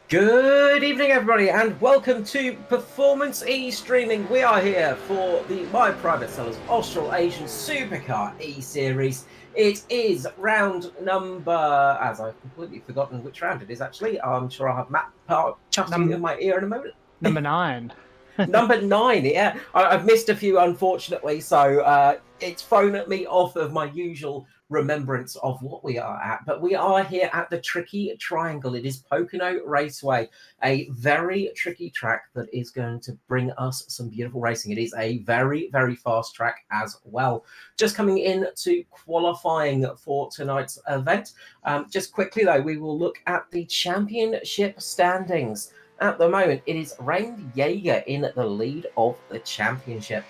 Good evening, everybody, and welcome to Performance E-Streaming. We are here for the My Private Sellers Australasian Supercar eSeries. It is round number, as I've completely forgotten which round it is, actually. I'm sure I'll have Matt chatting in Num my ear in a moment. Number 9. Number 9, yeah. I've missed a few, unfortunately, so it's thrown me off of my usual remembrance of what we are at. But we are here at the Tricky Triangle. It is Pocono Raceway, a very tricky track that is going to bring us some beautiful racing. It is a very, very fast track as well. Just coming in to qualifying for tonight's event. Just quickly, though, we will look at the championship standings. At the moment, it is Rain Jaeger in the lead of the championship.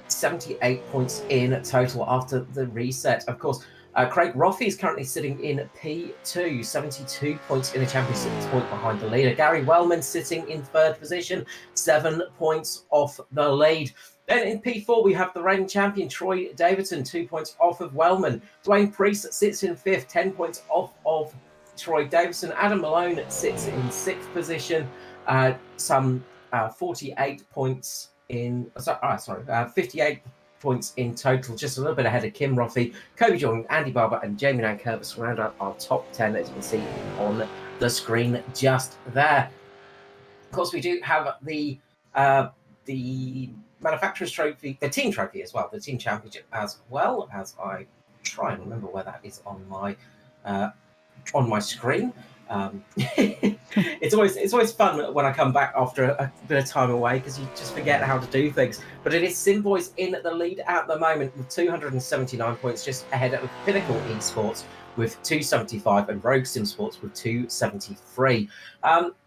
78 points in total after the reset. Of course, Craig Roffey is currently sitting in P2, 72 points in the championship, point behind the leader. Gary Wellman sitting in third position, 7 points off the lead. Then in P4, we have the reigning champion, Troy Davidson, 2 points off of Wellman. Dwayne Priest sits in fifth, 10 points off of Troy Davidson. Adam Malone sits in sixth position, some 48 points in, 58 points in total, just a little bit ahead of Kim Roffey, Kobe Jordan, Andy Barber, and Jamie Nankervis round out our top 10, as you can see on the screen just there. Of course, we do have the manufacturer's trophy, the team trophy as well, the team championship as well, as I try and remember where that is on my screen. It's always fun when I come back after a bit of time away, because you just forget how to do things. But it is Simboys in the lead at the moment with 279 points, just ahead of Pinnacle Esports with 275 and Rogue Sim Sports with 273.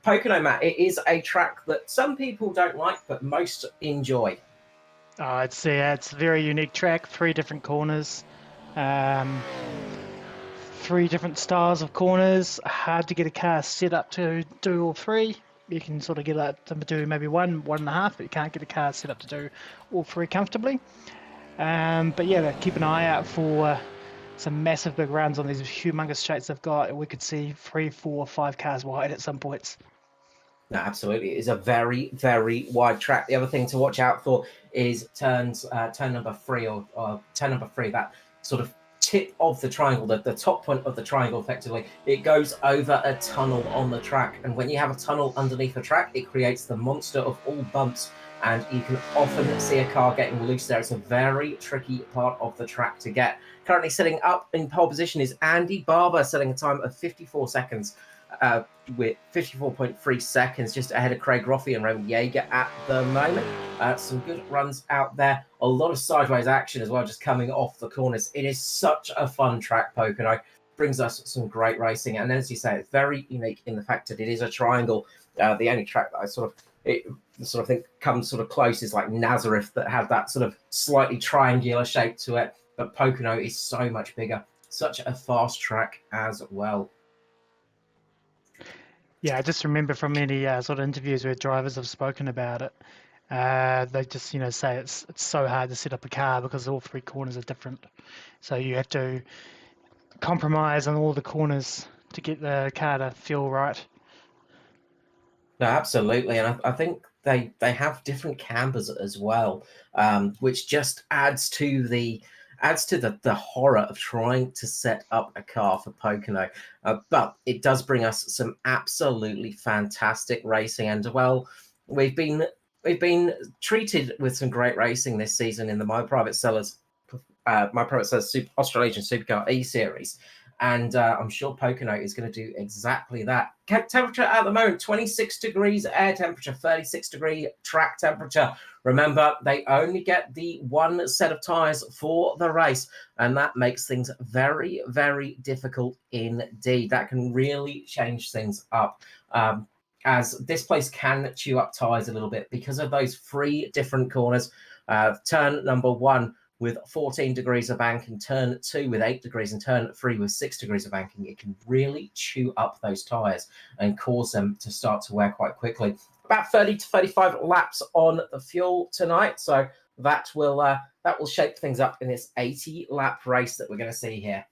Pocono, Matt, it is a track that some people don't like, but most enjoy. It's a very unique track. 3 different corners, 3 different styles of corners. Hard to get a car set up to do all 3. You can sort of get it to do maybe 1.5, but you can't get a car set up to do all 3 comfortably. But yeah, keep an eye out for some massive big runs on these humongous straights they've got. We could see 3, 4, 5 cars wide at some points. No, absolutely. It is a very, very wide track. The other thing to watch out for is turn number 3 or turn number 3, that sort of tip of the triangle, the top point of the triangle, effectively. It goes over a tunnel on the track. And when you have a tunnel underneath the track, it creates the monster of all bumps. And you can often see a car getting loose there. It's a very tricky part of the track to get. Currently sitting up in pole position is Andy Barber, setting a time of 54 seconds. With 54.3 seconds, just ahead of Craig Roffey and Raymond Jaeger at the moment. Some good runs out there. A lot of sideways action as well, just coming off the corners. It is such a fun track, Pocono. Brings us some great racing. And as you say, it's very unique in the fact that it is a triangle. The only track that I sort of think comes sort of close is like Nazareth, that have that sort of slightly triangular shape to it. But Pocono is so much bigger. Such a fast track as well. Yeah, I just remember from many sort of interviews where drivers have spoken about it. They just say it's so hard to set up a car because all 3 corners are different. So you have to compromise on all the corners to get the car to feel right. No, absolutely, and I think they have different cambers as well, which just adds to the horror of trying to set up a car for Pocono. But it does bring us some absolutely fantastic racing, and well, we've been treated with some great racing this season in the My Private Sellers Australasian Supercar eSeries. And I'm sure Pocono is going to do exactly that. Temperature at the moment, 26 degrees air temperature, 36-degree track temperature. Remember, they only get the 1 set of tyres for the race, and that makes things very, very difficult indeed. That can really change things up, as this place can chew up tyres a little bit because of those 3 different corners. Turn number 1 with 14 degrees of banking, turn 2 with 8 degrees, and turn 3 with 6 degrees of banking. It can really chew up those tyres and cause them to start to wear quite quickly. About 30 to 35 laps on the fuel tonight, so that will shape things up in this 80-lap race that we're going to see here.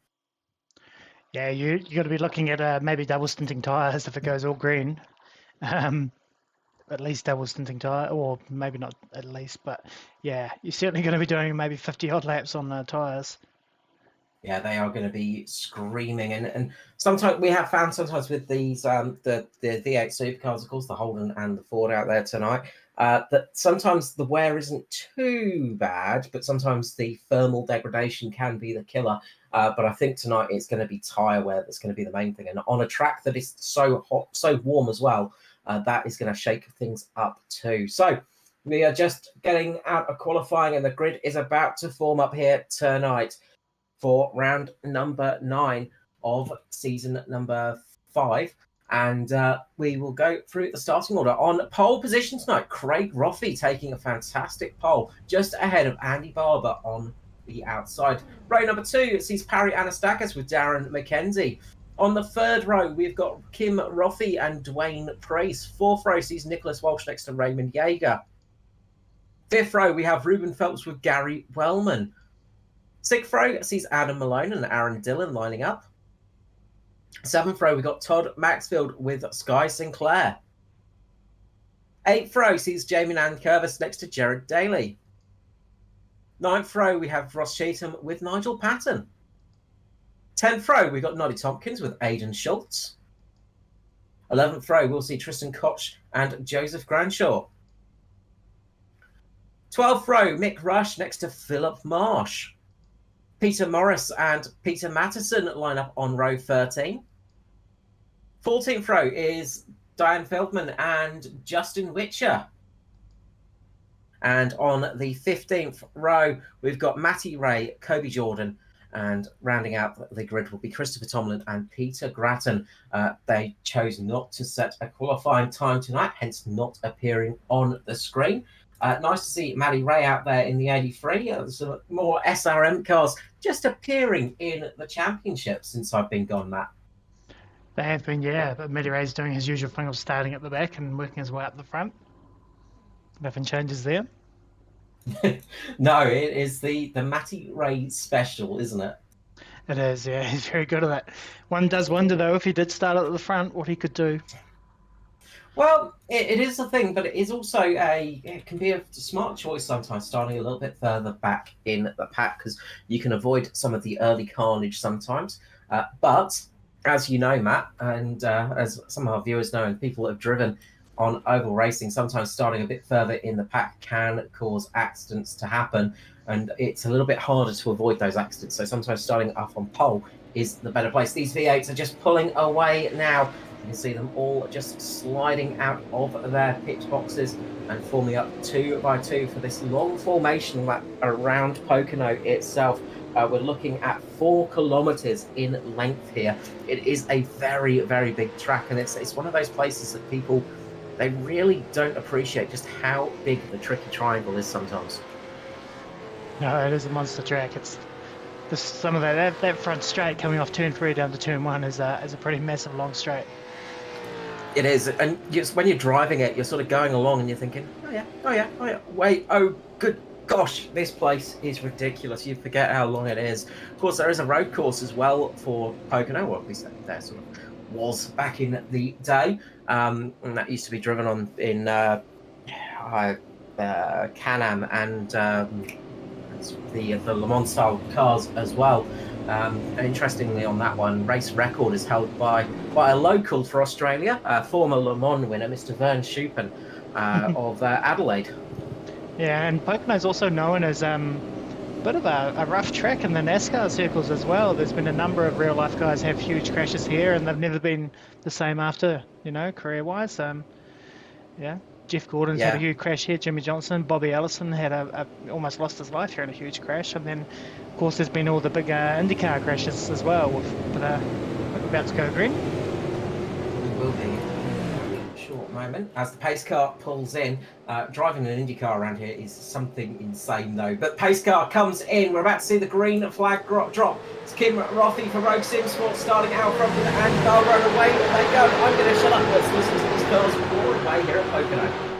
Yeah, you got to be looking at maybe double stinting tyres if it goes all green. Um, at least double stinting tyre, or maybe not at least, but yeah, you're certainly going to be doing maybe 50 odd laps on the tyres. Yeah, they are going to be screaming, and sometimes we have found sometimes with these the V8 supercars, of course, the Holden and the Ford out there tonight, that sometimes the wear isn't too bad, but sometimes the thermal degradation can be the killer. But I think tonight it's going to be tyre wear that's going to be the main thing, and on a track that is so hot, so warm as well, that is going to shake things up too. So we are just getting out of qualifying, and the grid is about to form up here tonight for round number 9 of season number 5. And we will go through the starting order. On pole position tonight, Craig Roffey taking a fantastic pole, just ahead of Andy Barber on the outside. Row number 2 sees Parry Anastakis with Darren McKenzie. On the third row, we've got Kim Roffey and Dwayne Price. Fourth row sees Nicholas Walsh next to Raymond Yeager. Fifth row, we have Ruben Phelps with Gary Wellman. Sixth row sees Adam Malone and Aaron Dillon lining up. Seventh row, we got Todd Maxfield with Sky Sinclair. Eighth row sees Jamie Nankervis next to Jared Daly. Ninth row, we have Ross Cheatham with Nigel Patton. 10th row, we got Noddy Tompkins with Aidan Schultz. 11th row, we'll see Tristan Koch and Joseph Granshaw. 12th row, Mick Rush next to Philip Marsh. Peter Morris and Peter Mattison line up on row 13. 14th row is Diane Feldman and Justin Witcher. And on the 15th row, we've got Matty Ray, Kobe Jordan, and rounding out the grid will be Christopher Tomlin and Peter Grattan. They chose not to set a qualifying time tonight, hence not appearing on the screen. Nice to see Matty Ray out there in the 83. Some more SRM cars just appearing in the championship since I've been gone, Matt. They have been, yeah, but Matty Ray's doing his usual thing of starting at the back and working his way up the front. Nothing changes there. No, it is the Matty Ray special, isn't it? It is, yeah, he's very good at that. One does wonder, though, if he did start at the front, what he could do. Well, it is a thing, but it is also it can be a smart choice sometimes, starting a little bit further back in the pack, because you can avoid some of the early carnage sometimes. But as you know, Matt, and as some of our viewers know, and people that have driven on oval racing, sometimes starting a bit further in the pack can cause accidents to happen, and it's a little bit harder to avoid those accidents. So sometimes starting up on pole is the better place. These V8s are just pulling away now. You can see them all just sliding out of their pit boxes and forming up 2 by 2 for this long formation lap around Pocono itself. We're looking at 4 kilometers in length here. It is a very, very big track, and it's one of those places that people, they really don't appreciate just how big the Tricky Triangle is sometimes. No, it is a monster track. It's some of that front straight coming off turn 3 down to turn 1 is a pretty massive long straight. It is, and just when you're driving it, you're sort of going along and you're thinking, oh yeah, wait, oh good gosh, this place is ridiculous. You forget how long it is. Of course, there is a road course as well for Pocono, or at least there sort of was back in the day, and that used to be driven on in Can-Am and the Le Mans style cars as well. Interestingly, on that one, race record is held by a local for Australia, former Le Mans winner, Mr. Vern Schuppen of Adelaide. Yeah, and Pocono is also known as a bit of a rough track in the NASCAR circles as well. There's been a number of real life guys have huge crashes here, and they've never been the same after, career-wise. Yeah. Jeff Gordon's had a huge crash here. Jimmy Johnson, Bobby Allison had almost lost his life here in a huge crash. And then, of course, there's been all the big IndyCar crashes as well. But we're about to go green. We will be in a short moment. As the pace car pulls in, driving an IndyCar around here is something insane, though. But pace car comes in. We're about to see the green flag drop. It's Kim Roffey for Rogue Sim Sports starting out front with and they'll run away. They go. I'm going to shut up. Let's listen to these cars roar away here at Pocono.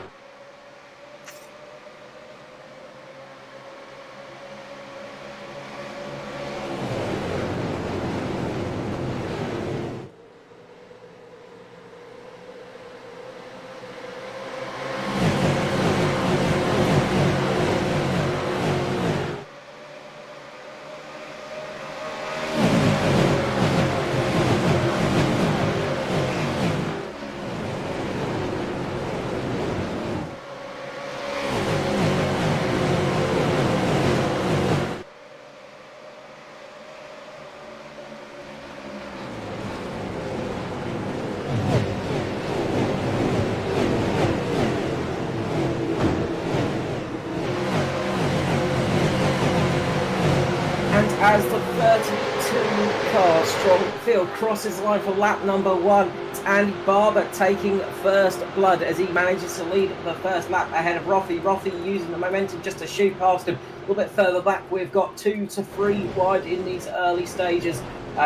as the 32 car strong field crosses line for lap number 1. It's Andy Barber taking first blood as he manages to lead the first lap ahead of Rothy. Rothy using the momentum just to shoot past him. A little bit further back, we've got 2 to 3 wide in these early stages.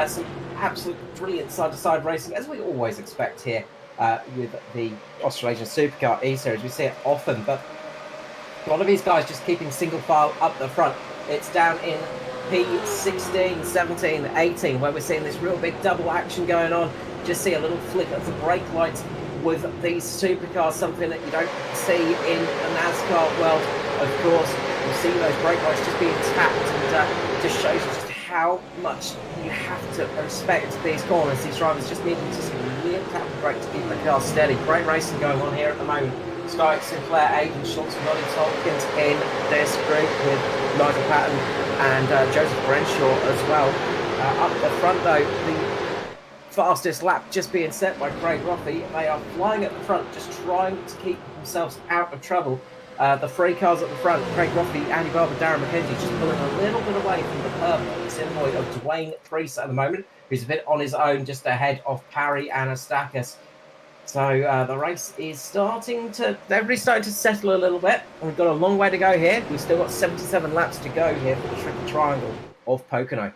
Some absolute brilliant side-to-side racing, as we always expect here with the Australasian Supercar eSeries. We see it often, but a lot of these guys just keeping single file up the front. It's down in P16, 17, 18, where we're seeing this real big double action going on. Just see a little flick of the brake lights with these supercars, something that you don't see in the NASCAR world. Of course, you see those brake lights just being tapped, and it just shows you just how much you have to respect these corners. These drivers just need to just really tap the brake to keep the car steady. Great racing going on here at the moment. Scott Sinclair, Aidan Schultz, and Noddy Tompkins in this group with Nigel Patton and Joseph Brenshaw as well. Up the front though, the fastest lap just being set by Craig Roffey. They are flying at the front, just trying to keep themselves out of trouble. The three cars at the front, Craig Roffey, Andy Barber, Darren McKenzie, just pulling a little bit away from the purple convoy of Dwayne Priest at the moment, who's a bit on his own just ahead of Parry Anastakis. So the race is everybody's starting to settle a little bit. We've got a long way to go here. We've still got 77 laps to go here for the tricky triangle of Pocono.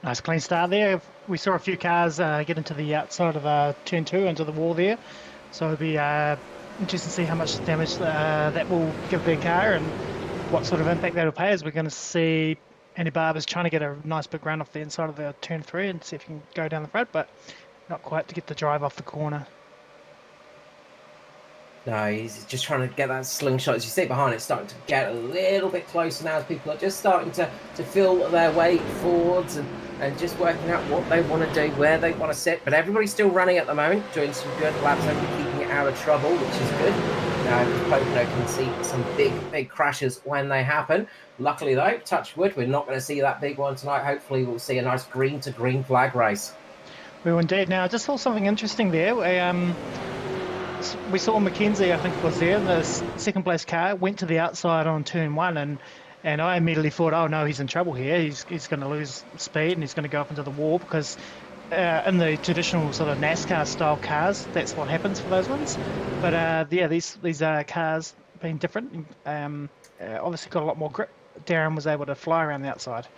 Nice clean start there. We saw a few cars get into the outside of turn 2, into the wall there. So it'll be interesting to see how much damage that will give their car and what sort of impact that'll pay, as we're going to see Andy Barber's trying to get a nice big run off the inside of the turn 3 and see if he can go down the front, but not quite to get the drive off the corner. No, he's just trying to get that slingshot. As you see behind, it's starting to get a little bit closer now, as people are just starting to feel their way forwards and just working out what they want to do, where they want to sit. But everybody's still running at the moment, doing some good laps, keeping it out of trouble, which is good. Now, Pocono can see some big crashes when they happen. Luckily, though, touch wood, we're not going to see that big one tonight. Hopefully, we'll see a nice green-to-green flag race. We will indeed. Now, I just saw something interesting there. We saw McKenzie, I think it was there, the second place car, went to the outside on turn 1, and I immediately thought, oh no, he's in trouble here. He's going to lose speed and he's going to go up into the wall, because in the traditional sort of NASCAR style cars, that's what happens for those ones. But yeah, these cars being different, obviously got a lot more grip. Darren was able to fly around the outside.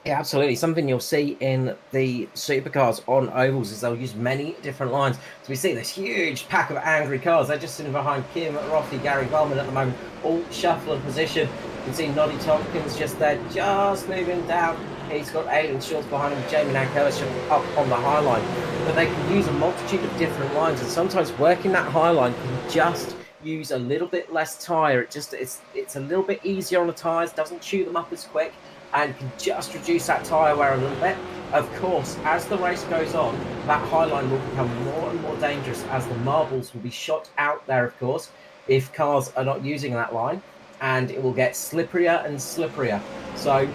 Yeah, absolutely. Something you'll see in the supercars on ovals is they'll use many different lines. So we see this huge pack of angry cars. They're just sitting behind Kim Roffey, Gary Bowman at the moment, all shuffle in position. You can see Noddy Tompkins just there, just moving down. He's got Aidan Schultz behind him, Jamie Nankervis up on the high line. But they can use a multitude of different lines, and sometimes working that high line can just use a little bit less tyre. It's a little bit easier on the tyres, doesn't chew them up as quick, and can just reduce that tyre wear a little bit. Of course, as the race goes on, that high line will become more and more dangerous, as the marbles will be shot out there, of course, if cars are not using that line, and it will get slipperier and slipperier. So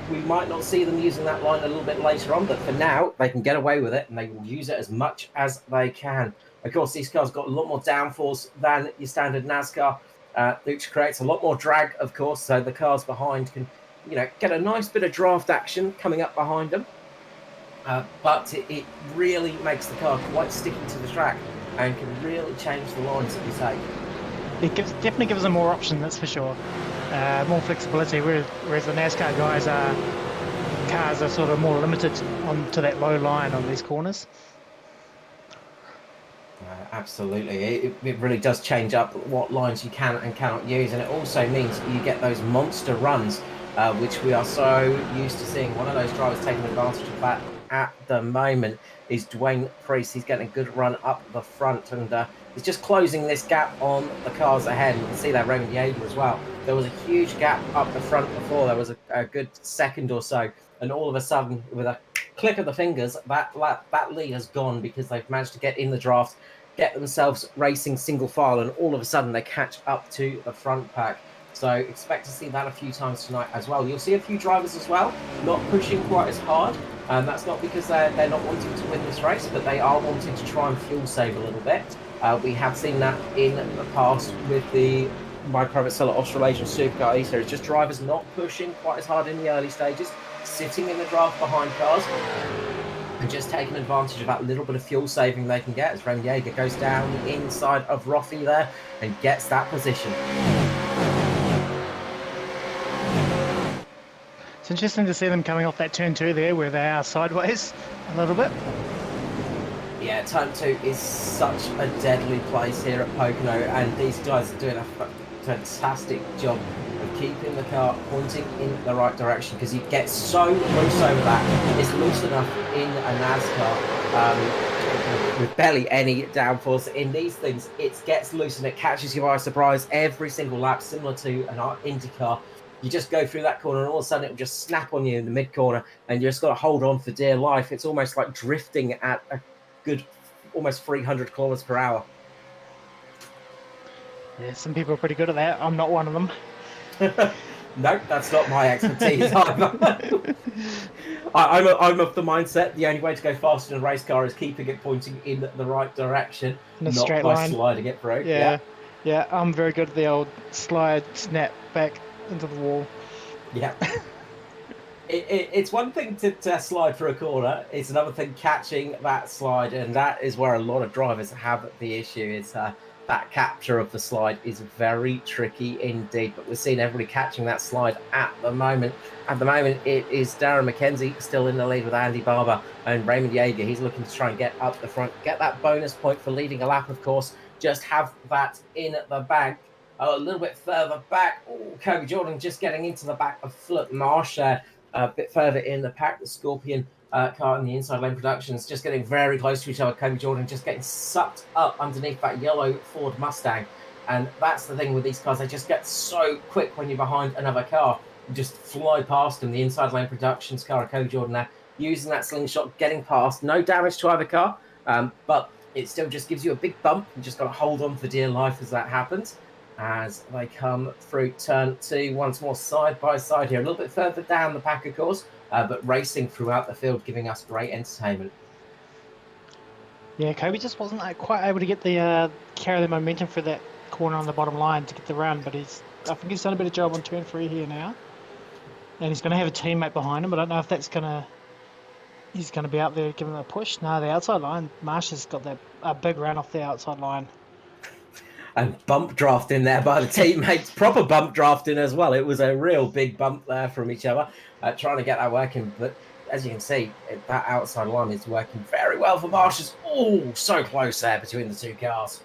we might not see them using that line a little bit later on, but for now, they can get away with it, and they will use it as much as they can. Of course, these cars got a lot more downforce than your standard NASCAR, which creates a lot more drag, of course, so the cars behind can get a nice bit of draft action coming up behind them. But it really makes the car quite sticky to the track and can really change the lines that you take. It definitely gives them more option, that's for sure. More flexibility, whereas the NASCAR guys cars are sort of more limited onto that low line on these corners. Absolutely. It really does change up what lines you can and cannot use, and it also means you get those monster runs, which we are so used to seeing. One of those drivers taking advantage of that at the moment is Dwayne Priest. He's getting a good run up the front, and he's just closing this gap on the cars ahead. And you can see that Raymond Yeager as well. There was a huge gap up the front before. There was a good second or so, and all of a sudden, with a click of the fingers, that lead has gone, because they've managed to get in the draft, get themselves racing single file, and all of a sudden they catch up to the front pack. So expect to see that a few times tonight as well. You'll see a few drivers as well not pushing quite as hard, and that's not because they're not wanting to win this race, but they are wanting to try and fuel save a little bit. We have seen that in the past with the my private seller Australasian Supercar eSeries, just drivers not pushing quite as hard in the early stages, sitting in the draft behind cars, and just taking advantage of that little bit of fuel saving they can get as Raymond Yeager goes down the inside of Roffey there and gets that position. It's interesting to see them coming off that turn 2 there where they are sideways a little bit. Yeah, turn 2 is such a deadly place here at Pocono, and these guys are doing a fantastic job of keeping the car pointing in the right direction, because you get so loose over that. It's loose enough in a NASCAR with barely any downforce. In these things, it gets loose and it catches you by surprise every single lap, similar to an IndyCar. You just go through that corner and all of a sudden it will just snap on you in the mid-corner and you just got to hold on for dear life. It's almost like drifting at a good almost 300 kilometers per hour. Yeah, some people are pretty good at that. I'm not one of them. Nope, that's not my expertise either. I'm of the mindset the only way to go faster in a race car is keeping it pointing in the right direction, In a not straight by line. sliding it through. Yeah, I'm very good at the old slide, snap back into the wall. Yeah. It's one thing to slide through a corner. It's another thing catching that slide, and that is where a lot of drivers have the issue. Is that capture of the slide is very tricky indeed. But we're seeing everybody catching that slide at the moment. At the moment, it is Darren McKenzie still in the lead with Andy Barber and Raymond Yeager. He's looking to try and get up the front, get that bonus point for leading a lap, of course. Just have that in the bag. A little bit further back, Kobe Jordan just getting into the back of Flip Marsh there. A bit further in the pack, the Scorpion car in the inside lane productions just getting very close to each other. Kobe Jordan just getting sucked up underneath that yellow Ford Mustang. And that's the thing with these cars, they just get so quick when you're behind another car. You just fly past them. The inside lane productions car of Kobe Jordan there, using that slingshot, getting past. No damage to either car, but it still just gives you a big bump. You just got to hold on for dear life as that happens. As they come through turn 2 once more side by side here, a little bit further down the pack, of course, but racing throughout the field, giving us great entertainment. Yeah, Kobe just wasn't quite able to get the carry the momentum for that corner on the bottom line to get the run, but I think he's done a better job on turn 3 here now, and he's going to have a teammate behind him. I don't know if he's going to be out there giving him a push. No, the outside line, Marsh has got a big run off the outside line. And bump drafting there by the teammates, proper bump drafting as well. It was a real big bump there from each other, trying to get that working. But as you can see, that outside line is working very well for Marsh's. Oh, so close there between the two cars.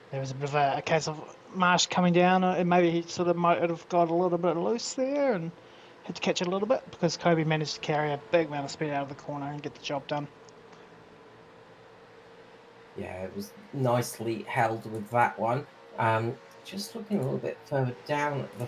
There was a bit of a case of Marsh coming down, and maybe he sort of might have got a little bit loose there and had to catch it a little bit, because Kobe managed to carry a big amount of speed out of the corner and get the job done. Yeah, it was nicely held with that one. Just looking a little bit further down the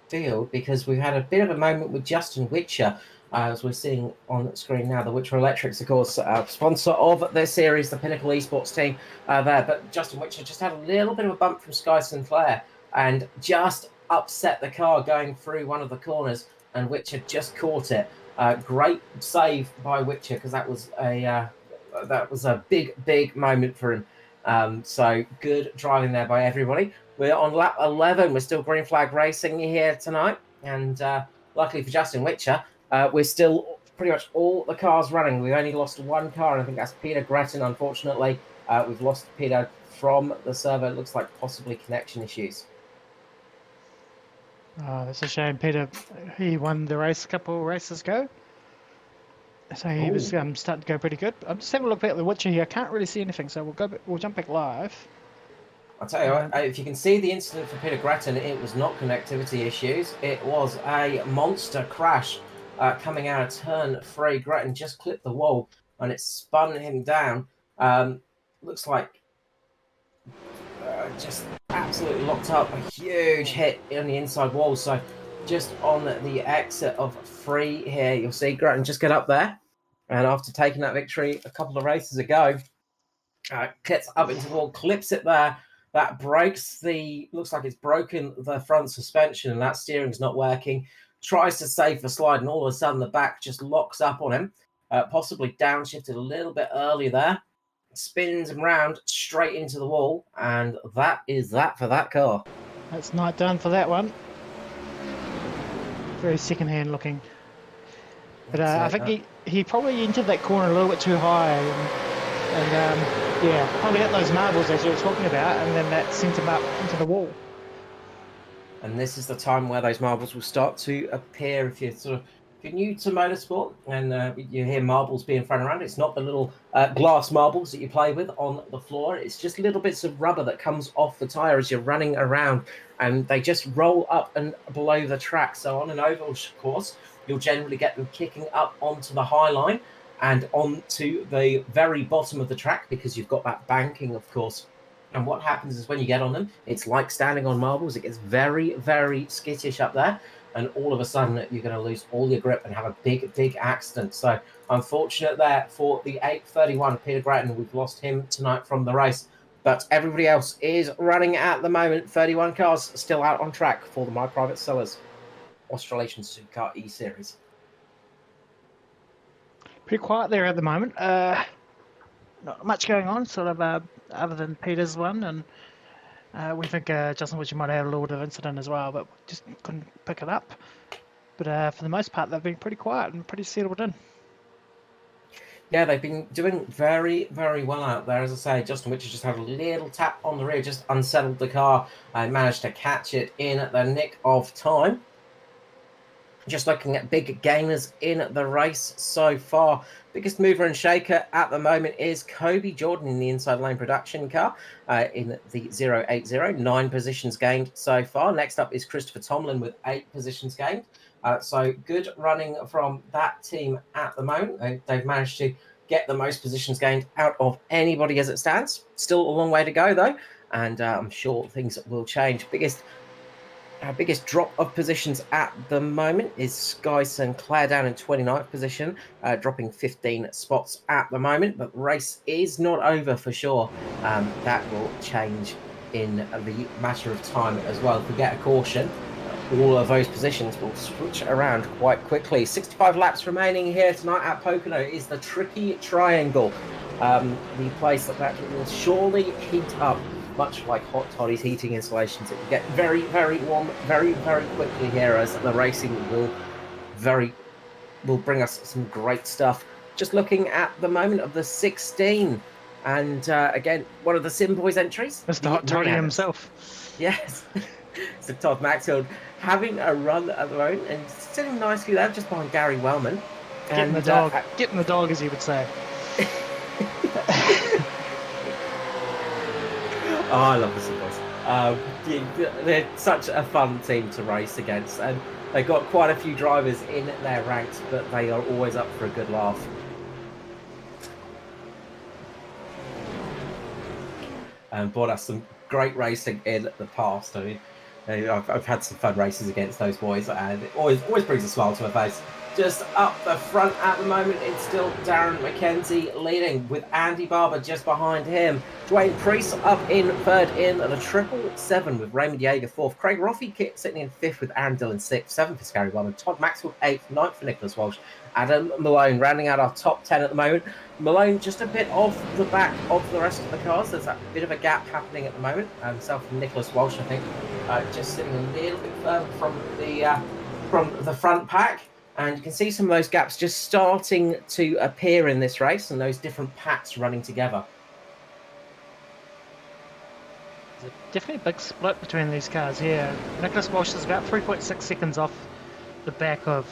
field, because we've had a bit of a moment with Justin Witcher, as we're seeing on the screen now. The Witcher Electrics, of course, sponsor of this series, the Pinnacle Esports team there. But Justin Witcher just had a little bit of a bump from Sky Sinclair and just upset the car going through one of the corners, and Witcher just caught it. Great save by Witcher, because that was a big moment for him. So good driving there by everybody. We're on lap 11. We're still green flag racing here tonight. And luckily for Justin Witcher, we're still pretty much all the cars running. We've only lost one car, and I think that's Peter Gretton, unfortunately. We've lost Peter from the server. It looks like possibly connection issues. Oh, that's a shame. Peter, he won the race a couple of races ago. So he was starting to go pretty good. I'm just having a look at the Witcher here. I can't really see anything, so we'll jump back live. I'll tell you what, if you can see the incident for Peter Gretton, it was not connectivity issues. It was a monster crash coming out of turn 3. Gretton just clipped the wall and it spun him down. Looks like just absolutely locked up. A huge hit on the inside wall. So just on the exit of 3 here, you'll see Gretton just get up there. And after taking that victory a couple of races ago, gets up into the wall, clips it there. That breaks looks like it's broken the front suspension, and that steering's not working. Tries to save the slide, and all of a sudden the back just locks up on him. Possibly downshifted a little bit early there. spins him round straight into the wall, and that is that for that car. That's not done for that one. Very second-hand looking. But I think he probably entered that corner a little bit too high, and yeah, probably hit those marbles as you were talking about, and then that sent him up into the wall. And this is the time where those marbles will start to appear. If you're new to motorsport and you hear marbles being thrown around, it's not the little glass marbles that you play with on the floor. It's just little bits of rubber that comes off the tire as you're running around, and they just roll up and below the track. So on an oval course, you'll generally get them kicking up onto the high line and onto the very bottom of the track, because you've got that banking, of course. And what happens is when you get on them, it's like standing on marbles. It gets very, very skittish up there. And all of a sudden, you're going to lose all your grip and have a big, big accident. So unfortunate there for the 831, Peter Grattan. We've lost him tonight from the race. But everybody else is running at the moment. 31 cars still out on track for the My Private Sellers Australasian Supercar eSeries. Pretty quiet there at the moment. Not much going on, sort of, other than Peter's one, and we think Justin Witcher might have had a little bit of incident as well, but just couldn't pick it up. But for the most part, they've been pretty quiet and pretty settled in. Yeah, they've been doing very, very well out there. As I say, Justin Witcher just had a little tap on the rear, just unsettled the car and managed to catch it in at the nick of time. Just looking at big gainers in the race so far. Biggest mover and shaker at the moment is Kobe Jordan in the inside lane production car in the 080. 9 positions gained so far. Next up is Christopher Tomlin with 8 positions gained. So good running from that team at the moment. They've managed to get the most positions gained out of anybody as it stands. Still a long way to go though, and I'm sure things will change. Our biggest drop of positions at the moment is Sky Sinclair down in 29th position, dropping 15 spots at the moment. But the race is not over for sure. That will change in the matter of time as well. If we get a caution, all of those positions will switch around quite quickly. 65 laps remaining here tonight at Pocono is the Tricky Triangle. The place that will surely heat up, much like hot toddies heating installations. It will get very, very warm very, very quickly here, as the racing will bring us some great stuff. Just looking at the moment of the 16, and again, one of the Sim Boys entries. Mr. Hot Toddy himself. Yes. So Todd Maxfield having a run at the moment and sitting nicely there just behind Gary Wellman. Getting the dog. Getting the dog, as you would say. Oh, I love the Sim Boys. They're such a fun team to race against, and they've got quite a few drivers in their ranks, but they are always up for a good laugh. And brought us some great racing in the past. I mean, I've had some fun races against those boys, and it always brings a smile to my face. Just up the front at the moment, it's still Darren McKenzie leading, with Andy Barber just behind him. Dwayne Priest up in third in the 777 with Raymond Yeager fourth. Craig Roffey sitting in fifth with Aaron Dillon sixth. Seventh for Gary Wellman. Todd Maxwell eighth. Ninth for Nicholas Walsh. Adam Malone rounding out our top 10 at the moment. Malone just a bit off the back of the rest of the cars. There's a bit of a gap happening at the moment. Himself and Nicholas Walsh, I think, just sitting a little bit further from the front pack. And you can see some of those gaps just starting to appear in this race, and those different packs running together. There's definitely a big split between these cars here. Nicholas Walsh is about 3.6 seconds off the back of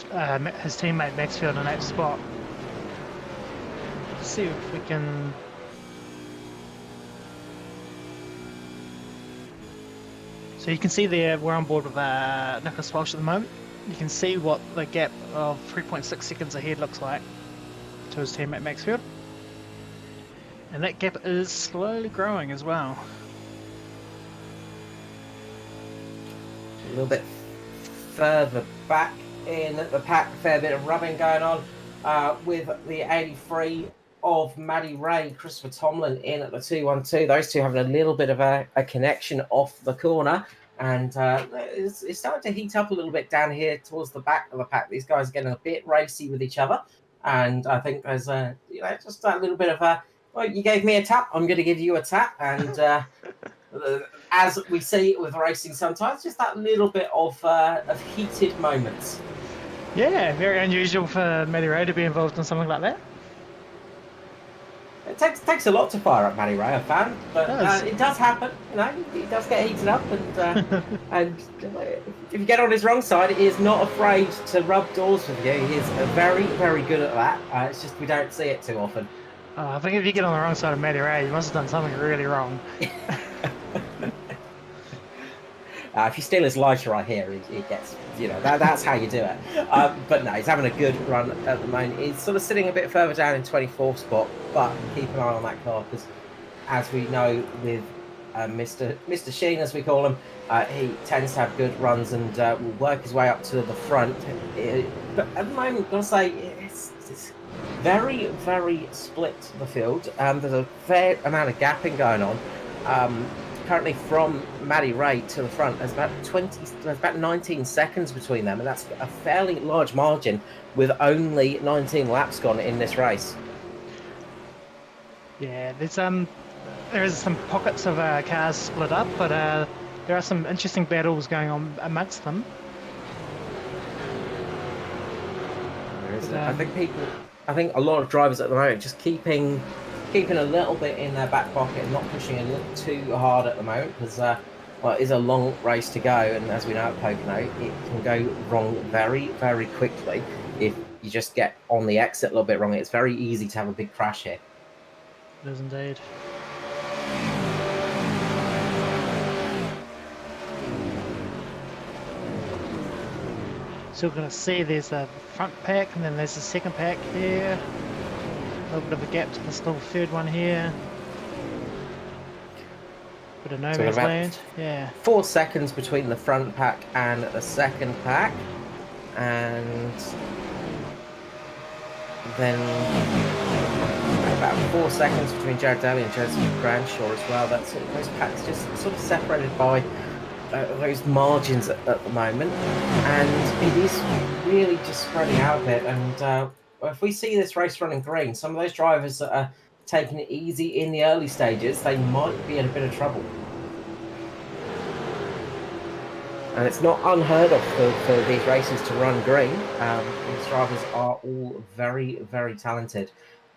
his teammate Maxfield in 8th spot. Let's see if we can... So you can see there we're on board with Nicholas Walsh at the moment. You can see what the gap of 3.6 seconds ahead looks like to his teammate Maxfield. And that gap is slowly growing as well. A little bit further back in the pack, a fair bit of rubbing going on with the 83 of Maddie Ray, Christopher Tomlin in at the 212. Those two having a little bit of a connection off the corner. And it's starting to heat up a little bit down here towards the back of the pack. These guys are getting a bit racy with each other, and I think there's just a little bit of Well, you gave me a tap. I'm going to give you a tap. And as we see with racing sometimes, just that little bit of heated moments. Yeah, very unusual for Matty Ray to be involved in something like that. It takes a lot to fire up Matty Ray, I found, but it does happen. You know, he does get heated up, and if you get on his wrong side, he is not afraid to rub doors with you. He is very, very good at that. It's just we don't see it too often. I think if you get on the wrong side of Matty Ray, you must have done something really wrong. If you steal his lighter right here, he gets, you know, that's how you do it. But no, he's having a good run at the moment. He's sort of sitting a bit further down in 24th spot, but keep an eye on that car because, as we know with Mr. Sheen, as we call him, he tends to have good runs and will work his way up to the front. But at the moment, I've got to say, it's very, very split, the field. There's a fair amount of gapping going on. Currently from Matty Ray to the front, there's about 19 seconds between them, and that's a fairly large margin with only 19 laps gone in this race. Yeah, there is some pockets of cars split up, but there are some interesting battles going on amongst them. There is, I think a lot of drivers at the moment just keeping a little bit in their back pocket and not pushing a little too hard at the moment because well, it is a long race to go, and as we know at Pocono, it can go wrong very, very quickly if you just get on the exit a little bit wrong. It's very easy to have a big crash here. It is indeed. So we're going to see there's a front pack and then there's a second pack here. A little bit of a gap to this little third one here. Bit of no man's land. Yeah. 4 seconds between the front pack and the second pack, and then about 4 seconds between Jared Daly and Joseph Granshaw as well. That's those packs just sort of separated by those margins at the moment, and it is really just spreading out a bit. And if we see this race running green, some of those drivers that are taking it easy in the early stages, they might be in a bit of trouble. And it's not unheard of for these races to run green. These drivers are all very, very talented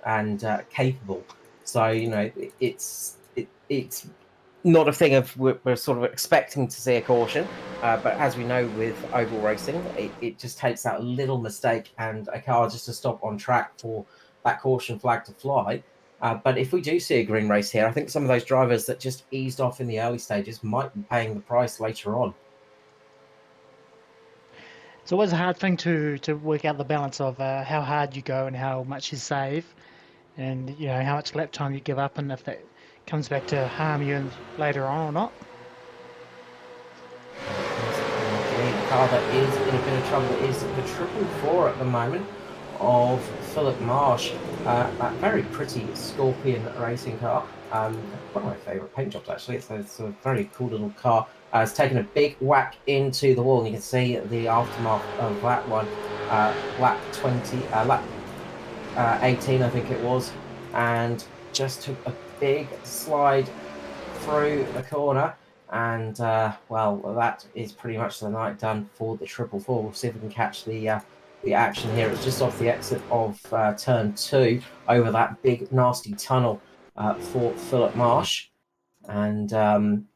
and capable. So, you know, it's not a thing of we're sort of expecting to see a caution. But as we know with oval racing, it just takes that little mistake and a car just to stop on track for that caution flag to fly. But if we do see a green race here, I think some of those drivers that just eased off in the early stages might be paying the price later on. It's always a hard thing to work out the balance of how hard you go and how much you save, and you know how much lap time you give up, and if that comes back to harm you later on or not. The car that is in a bit of trouble is the 444 at the moment of Philip Marsh. That very pretty Scorpion racing car. One of my favourite paint jobs actually. It's a very cool little car. It's taken a big whack into the wall, and you can see the aftermath of that one. Lap 18 I think it was, and just took a big slide through the corner, and well, that is pretty much the night done for the 444. We'll see if we can catch the action here. It's just off the exit of turn 2 over that big nasty tunnel for Philip Marsh, and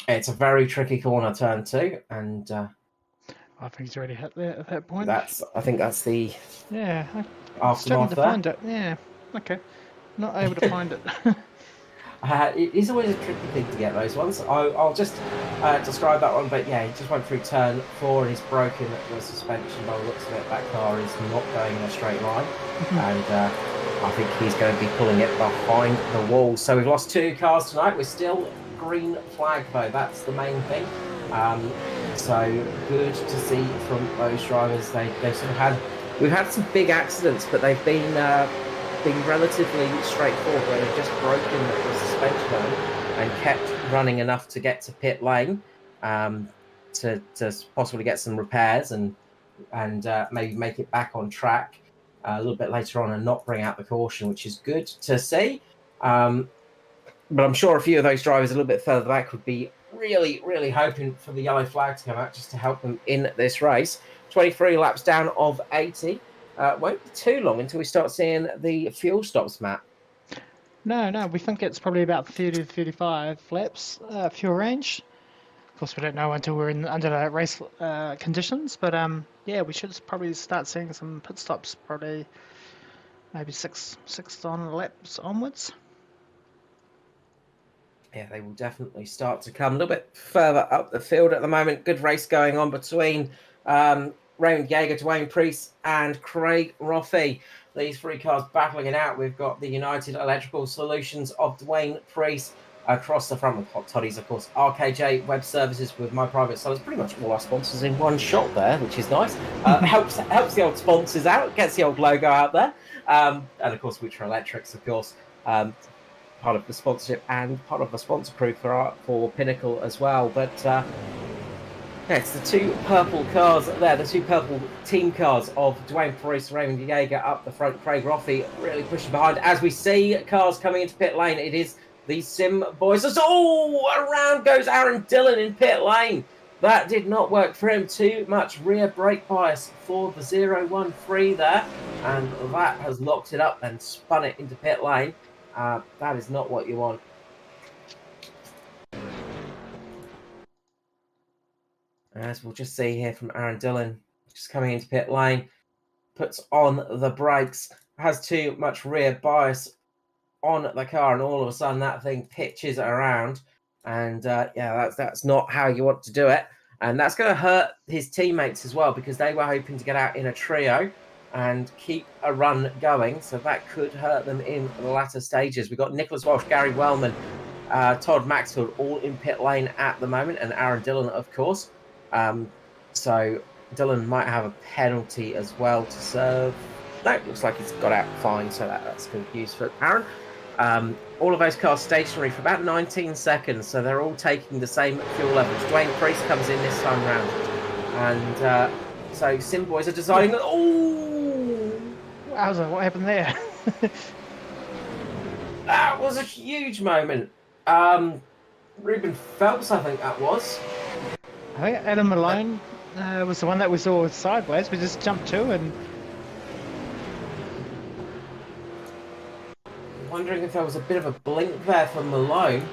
it's a very tricky corner, turn 2, and I think he's already hit there at that point. I think that's the I'm struggling to find it. Yeah, okay, not able to find it. It is always a tricky thing to get those ones. I'll just describe that one, but yeah, he just went through turn 4 and he's broken the suspension by the looks of it. That car is not going in a straight line, and I think he's going to be pulling it behind the wall. So we've lost 2 cars tonight. We're still green flag though, that's the main thing. So good to see from those drivers. They've sort of we've had some big accidents, but they've been relatively straightforward, where they've just broken the suspension and kept running enough to get to pit lane, to possibly get some repairs and maybe make it back on track a little bit later on and not bring out the caution, which is good to see. But I'm sure a few of those drivers a little bit further back would be really, really hoping for the yellow flag to come out just to help them in this race. 23 laps down of 80. Won't be too long until we start seeing the fuel stops, Matt. No, we think it's probably about 30 to 35 laps fuel range. Of course, we don't know until we're under the race conditions, but yeah, we should probably start seeing some pit stops, probably maybe six on laps onwards. Yeah, they will definitely start to come a little bit further up the field at the moment. Good race going on between Raymond Yeager, Dwayne Priest, and Craig Roffey. These three cars battling it out. We've got the United Electrical Solutions of Dwayne Priest across the front with Hot Toddies, of course, RKJ Web Services with My Private Sellers. Pretty much all our sponsors in one shot there, which is nice. Helps the old sponsors out, gets the old logo out there. And of course, Witcher Electrics, of course. Part of the sponsorship and part of the sponsor crew for Pinnacle as well. But yeah, it's the two purple cars there, the two purple team cars of Dwayne Priest, Raymond Yeager up the front. Craig Roffey really pushing behind. As we see cars coming into pit lane, it is the Sim boys. Oh, around goes Aaron Dillon in pit lane. That did not work for him. Too much rear brake bias for the 013 there. And that has locked it up and spun it into pit lane. That is not what you want. As we'll just see here from Aaron Dillon, just coming into pit lane, puts on the brakes, has too much rear bias on the car, and all of a sudden that thing pitches around. And yeah, that's not how you want to do it. And that's going to hurt his teammates as well, because they were hoping to get out in a trio and keep a run going, so that could hurt them in the latter stages. We've got Nicholas Walsh, Gary Wellman, Todd Maxfield all in pit lane at the moment, and Aaron Dillon, of course. So Dillon might have a penalty as well to serve. No, it looks like he's got out fine, so that's good news for Aaron. All of those cars stationary for about 19 seconds, so they're all taking the same fuel levels. Dwayne Priest comes in this time round, and so Sim boys are deciding that. Oh! Wowza, what happened there? That was a huge moment. Ruben Phelps, I think that was. I think Adam Malone was the one that we saw sideways. We just jumped to, and I'm wondering if there was a bit of a blink there from Malone.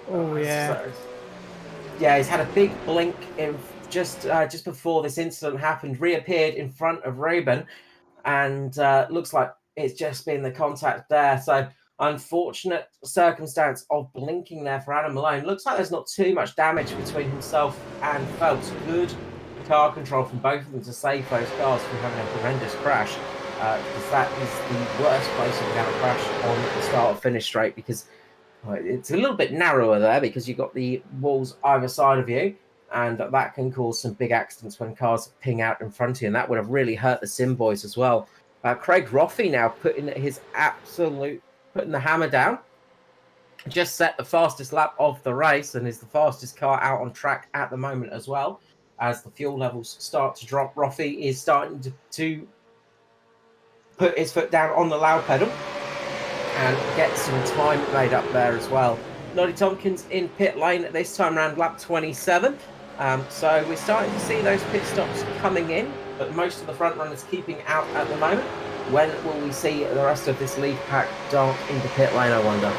Oh yeah. So, yeah, he's had a big blink in just before this incident happened, reappeared in front of Ruben, and looks like it's just been the contact there. So unfortunate circumstance of blinking there for Adam Malone. Looks like there's not too much damage between himself and Phelps. Good car control from both of them to save those cars from having a horrendous crash, because that is the worst place you can have a crash on the start or finish straight, because it's a little bit narrower there because you've got the walls either side of you, and that can cause some big accidents when cars ping out in front of you, and that would have really hurt the Sim boys as well. Craig Roffey now putting the hammer down. Just set the fastest lap of the race and is the fastest car out on track at the moment as well. As the fuel levels start to drop, Roffey is starting to put his foot down on the loud pedal and get some time made up there as well. Noddy Tompkins in pit lane at this time around lap 27. So we're starting to see those pit stops coming in, but most of the front runners keeping out at the moment. When will we see the rest of this lead pack dart into pit lane, I wonder?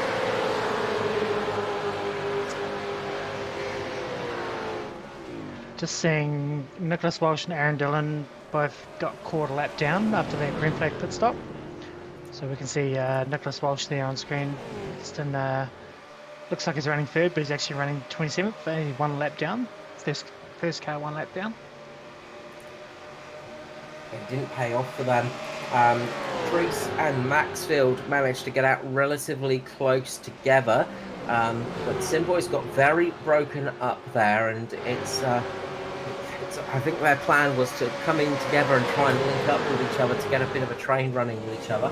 Just seeing Nicholas Walsh and Aaron Dillon both got caught a lap down after their green flag pit stop. So we can see Nicholas Walsh there on screen. Just in, looks like he's running third, but he's actually running 27th, only one lap down. First car one lap down. It didn't pay off for them. Priest and Maxfield managed to get out relatively close together, but Simboy's got very broken up there, and I think their plan was to come in together and try and link up with each other to get a bit of a train running with each other,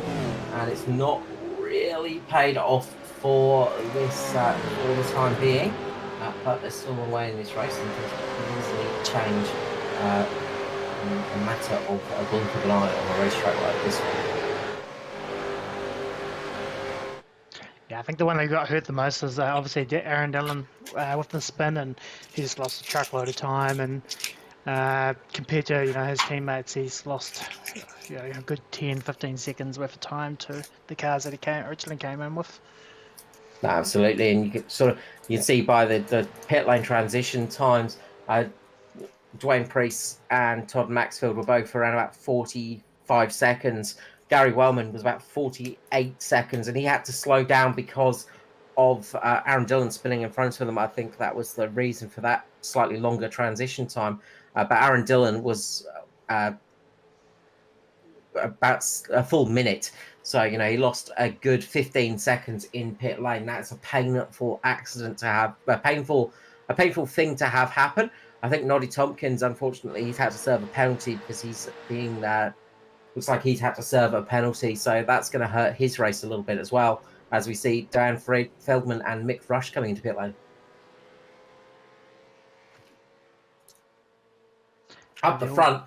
and it's not really paid off for this for the time being. But there's still a way in this race, and things can easily change in a matter of a blink of an eye on a racetrack like this one. I think the one that got hurt the most was obviously Aaron Dillon with the spin, and he just lost a truckload of time. And compared to his teammates, he's lost a good 10, 15 seconds worth of time to the cars that he originally came in with. No, absolutely, and you can see by the pit lane transition times, Dwayne Priest and Todd Maxfield were both around about 45 seconds. Gary Wellman was about 48 seconds, and he had to slow down because of Aaron Dillon spinning in front of them. I think that was the reason for that slightly longer transition time. But Aaron Dillon was about a full minute. So, he lost a good 15 seconds in pit lane. That's a painful accident to have, a painful thing to have happen. I think Noddy Tompkins, unfortunately, he's had to serve a penalty because he's being looks like he's had to serve a penalty. So that's going to hurt his race a little bit as well, as we see Dan Feldman and Mick Rush coming into pit lane. Up the front,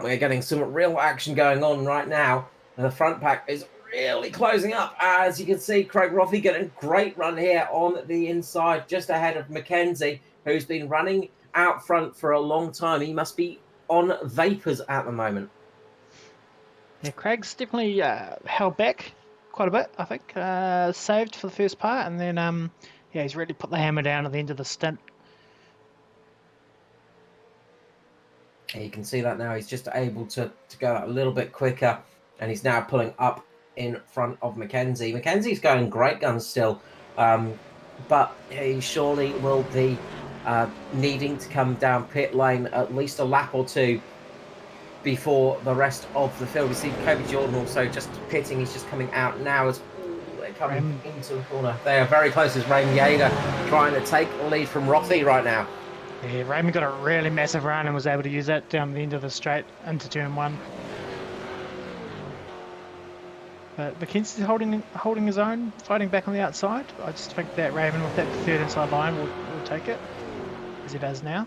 we're getting some real action going on right now. And the front pack is really closing up. As you can see, Craig Roffey getting a great run here on the inside, just ahead of Mackenzie, who's been running out front for a long time. He must be on vapors at the moment. Yeah, Craig's definitely held back quite a bit, I think. Saved for the first part, and then he's really put the hammer down at the end of the stint. You can see that now. He's just able to go a little bit quicker, and he's now pulling up in front of Mackenzie. Mackenzie's going great guns still, but he surely will be needing to come down pit lane at least a lap or two before the rest of the field. We see Kobe Jordan also just pitting. He's just coming out now as they're coming into the corner. They are very close as Raymond Yeager trying to take the lead from Roffey right now. Yeah, Raymond got a really massive run and was able to use that down the end of the straight into turn one. But Mackenzie's holding his own, fighting back on the outside. I just think that Raymond with that third inside line will take it, as he does now.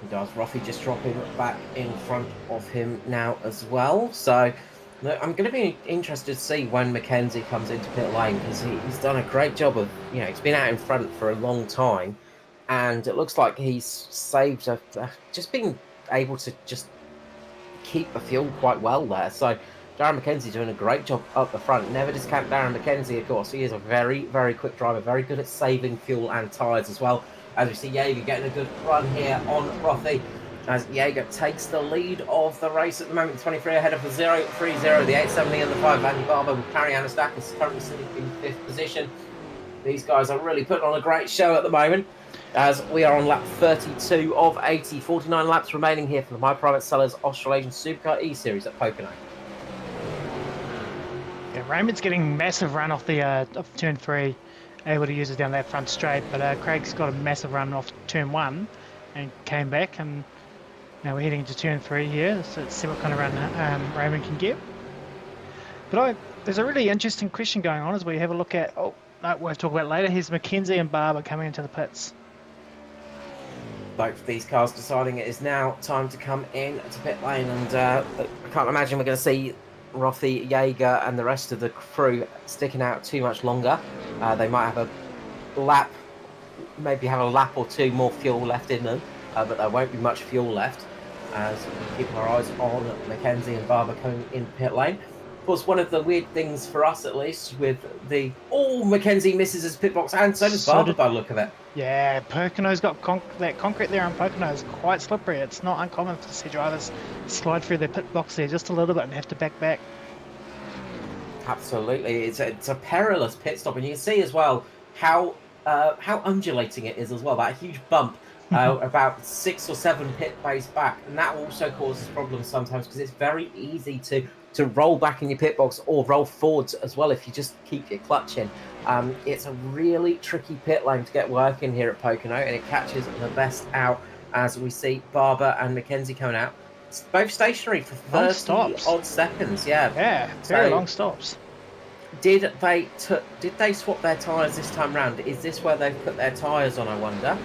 He does. Roffey just dropping back in front of him now as well. So I'm going to be interested to see when Mackenzie comes into pit lane, because he's done a great job of, he's been out in front for a long time. And it looks like he's saved, just being able to just keep the fuel quite well there. So Darren Mackenzie doing a great job up the front. Never discount Darren Mackenzie, of course. He is a very, very quick driver, very good at saving fuel and tyres as well. As we see Yeager getting a good run here on Roffey, as Yeager takes the lead of the race at the moment, 23 ahead of the 0-3-0, the 870 and the 5 Andy Barber, with Perry Anastakis currently sitting in 5th position. These guys are really putting on a great show at the moment, as we are on lap 32 of 80, 49 laps remaining here for the My Private Sellers Australasian Supercar eSeries at Pocono. Yeah, Raymond's getting massive run off the off turn 3, able to use it down that front straight, but Craig's got a massive run off turn 1 and came back, and now we're heading into turn 3 here, so let's see what kind of run Raymond can get. But there's a really interesting question going on as we have a look at, we'll talk about later. Here's Mackenzie and Barber coming into the pits. Both of these cars deciding it is now time to come in to pit lane, and I can't imagine we're going to see Roffey, Yeager and the rest of the crew sticking out too much longer. They might have a lap or two more fuel left in them, but there won't be much fuel left, as we keep our eyes on Mackenzie and Barber coming in pit lane. Of course, one of the weird things for us, at least, with Mackenzie misses his pit box, and so does Barber by the look of it. Yeah, Pocono's got that concrete there on Pocono is quite slippery. It's not uncommon to see drivers slide through their pit box there just a little bit and have to back. Absolutely, it's a perilous pit stop, and you can see as well how undulating it is as well. That huge bump about 6 or 7 pit bays back, and that also causes problems sometimes because it's very easy to roll back in your pit box or roll forwards as well if you just keep your clutch in. It's a really tricky pit lane to get working here at Pocono, and it catches the best out as we see Barber and Mackenzie coming out. It's both stationary for 30 odd seconds. Yeah, very long stops. Did they swap their tyres this time round? Is this where they've put their tyres on, I wonder?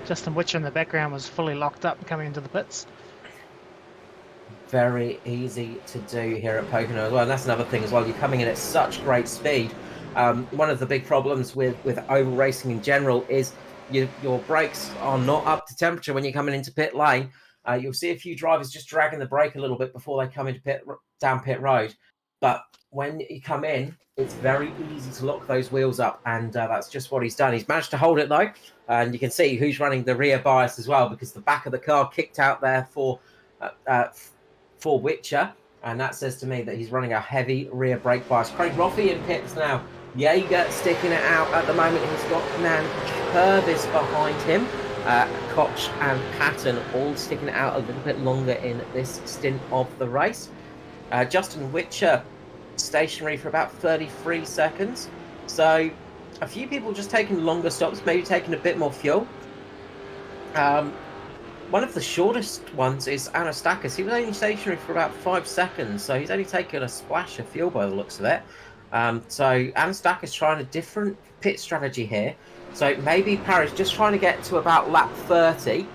Justin Witcher in the background was fully locked up coming into the pits. very easy to do here at Pocono as well. And that's another thing as well. You're coming in at such great speed. One of the big problems with oval racing in general is your brakes are not up to temperature when you're coming into pit lane. You'll see a few drivers just dragging the brake a little bit before they come into down pit road. But when you come in, it's very easy to lock those wheels up, and that's just what he's done. He's managed to hold it though, and you can see who's running the rear bias as well, because the back of the car kicked out there for Witcher, and that says to me that he's running a heavy rear brake bias. Craig Roffey in pits now. Jaeger sticking it out at the moment. He's got Nan Purvis behind him. Koch and Patton all sticking it out a little bit longer in this stint of the race. Justin Witcher stationary for about 33 seconds. So a few people just taking longer stops, maybe taking a bit more fuel. One of the shortest ones is Anastakis. He was only stationary for about 5 seconds, so he's only taken a splash of fuel by the looks of it. So Anastakis trying a different pit strategy here. So maybe Parry's just trying to get to about lap 30,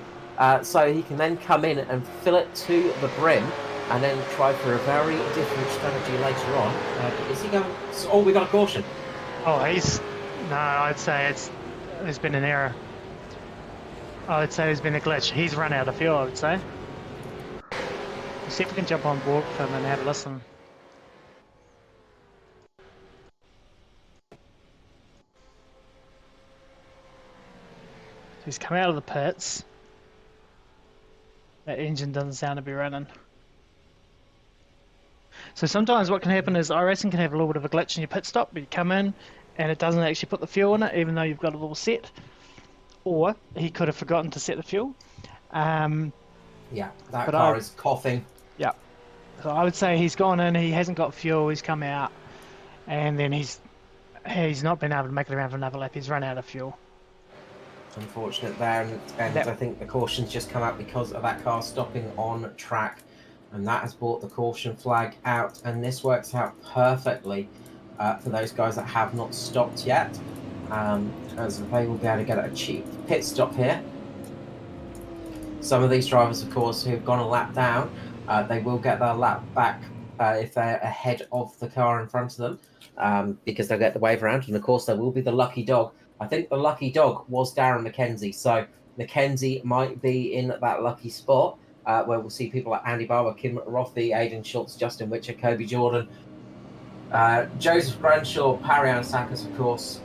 so he can then come in and fill it to the brim, and then try for a very different strategy later on. Is he going? Oh, we got a caution. Oh, no, I'd say there's been an error. I would say there's been a glitch. He's run out of fuel, I would say. Let's see if we can jump on board with him and have a listen. He's come out of the pits. That engine doesn't sound to be running. So sometimes what can happen is iRacing can have a little bit of a glitch in your pit stop, but you come in and it doesn't actually put the fuel in it, even though you've got it all set. Or he could have forgotten to set the fuel. Yeah, that car is coughing. Yeah. So I would say he's gone in, he hasn't got fuel, he's come out, and then he's not been able to make it around for another lap. He's run out of fuel. Unfortunate there, and I think the caution's just come out because of that car stopping on track, and that has brought the caution flag out, and this works out perfectly for those guys that have not stopped yet, as they will be able to get a cheap pit stop here. Some of these drivers, of course, who've gone a lap down, they will get their lap back if they're ahead of the car in front of them, because they'll get the wave around, and of course there will be the lucky dog. I think the lucky dog was Darren McKenzie, so McKenzie might be in that lucky spot where we'll see people like Andy Barber, Kim Rothby, Aidan Schultz, Justin Witcher, Kobe Jordan, Joseph Branshaw, Parry Anastakis, of course,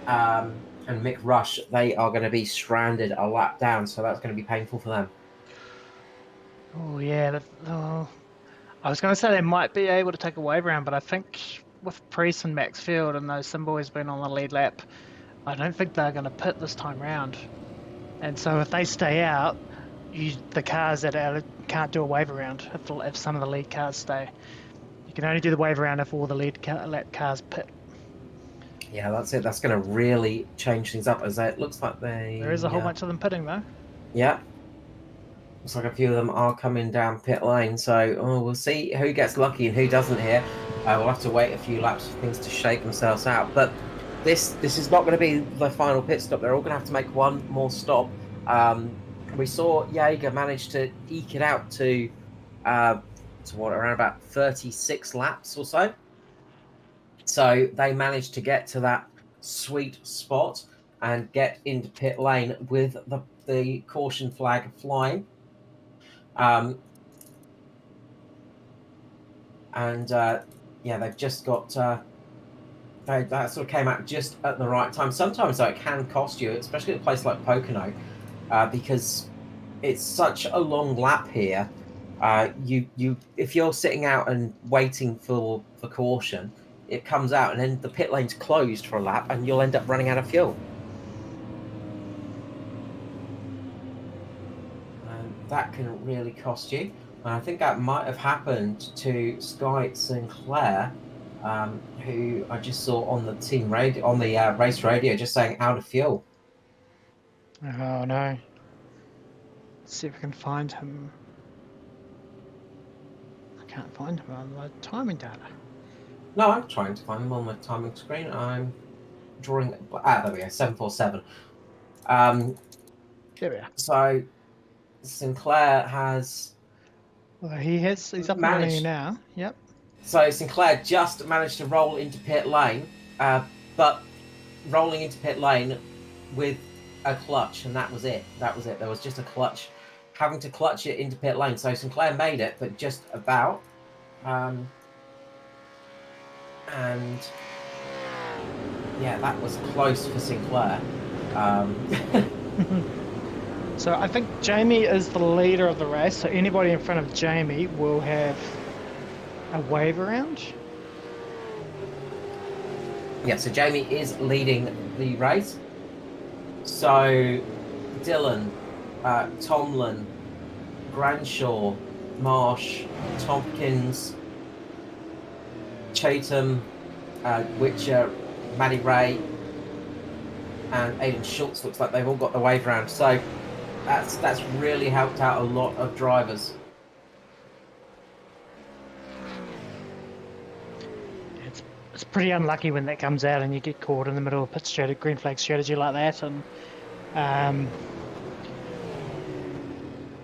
and Mick Rush. They are going to be stranded a lap down, so that's going to be painful for them. Oh yeah, I was going to say they might be able to take a wave around, but I think with Priest and Maxfield and those some boys being on the lead lap, I don't think they're going to pit this time round. And so if they stay out, the cars that are, can't do a wave around if some of the lead cars stay. You can only do the wave around if all the lead lap cars pit. Yeah, that's it. That's going to really change things up, as it looks like there is a whole bunch of them pitting though. Yeah. Looks like a few of them are coming down pit lane, so we'll see who gets lucky and who doesn't here. We'll have to wait a few laps for things to shake themselves out. But this is not going to be the final pit stop. They're all going to have to make one more stop. We saw Jaeger manage to eke it out to around about 36 laps or so. So they managed to get to that sweet spot and get into pit lane with the caution flag flying. They've just got that sort of came out just at the right time. Sometimes though, it can cost you, especially at a place like Pocono, because it's such a long lap here. If you're sitting out and waiting for the caution, it comes out and then the pit lane's closed for a lap and you'll end up running out of fuel. And that can really cost you. And I think that might have happened to Sky Sinclair, who I just saw on the team radio, on the race radio, just saying out of fuel. Oh no. Let's see if we can find him. I can't find him on my timing data. No, I'm trying to find him on my timing screen. I'm drawing. There we go, 747. There we are. So Sinclair has Well, he's up and running now. Yep. So Sinclair just managed to roll into pit lane, but rolling into pit lane with a clutch, and that was it. That was it. There was just a clutch, having to clutch it into pit lane. So Sinclair made it, but just about. And yeah, that was close for Sinclair. So I think Jamie is the leader of the race. So anybody in front of Jamie will have a wave around. Yeah, so Jamie is leading the race. So Dylan, Tomlin, Granshaw, Marsh, Tompkins, Chatham, Witcher, Maddie Ray, and Aidan Schultz, looks like they've all got the wave round. So that's really helped out a lot of drivers. It's pretty unlucky when that comes out and you get caught in the middle of pit strategy, green flag strategy like that, and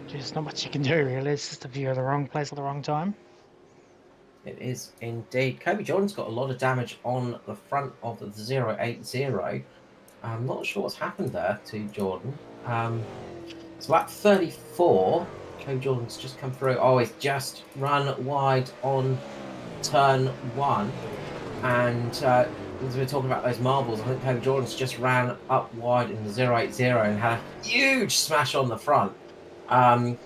there's not much you can do really. It's just if you're in the wrong place at the wrong time. It is indeed. Kobe Jordan's got a lot of damage on the front of the 080. I'm not sure what's happened there to Jordan. It's lap 34. Kobe Jordan's just come through. Oh, he's just run wide on turn 1. And as we were talking about those marbles, I think Kobe Jordan's just ran up wide in the 080 and had a huge smash on the front. I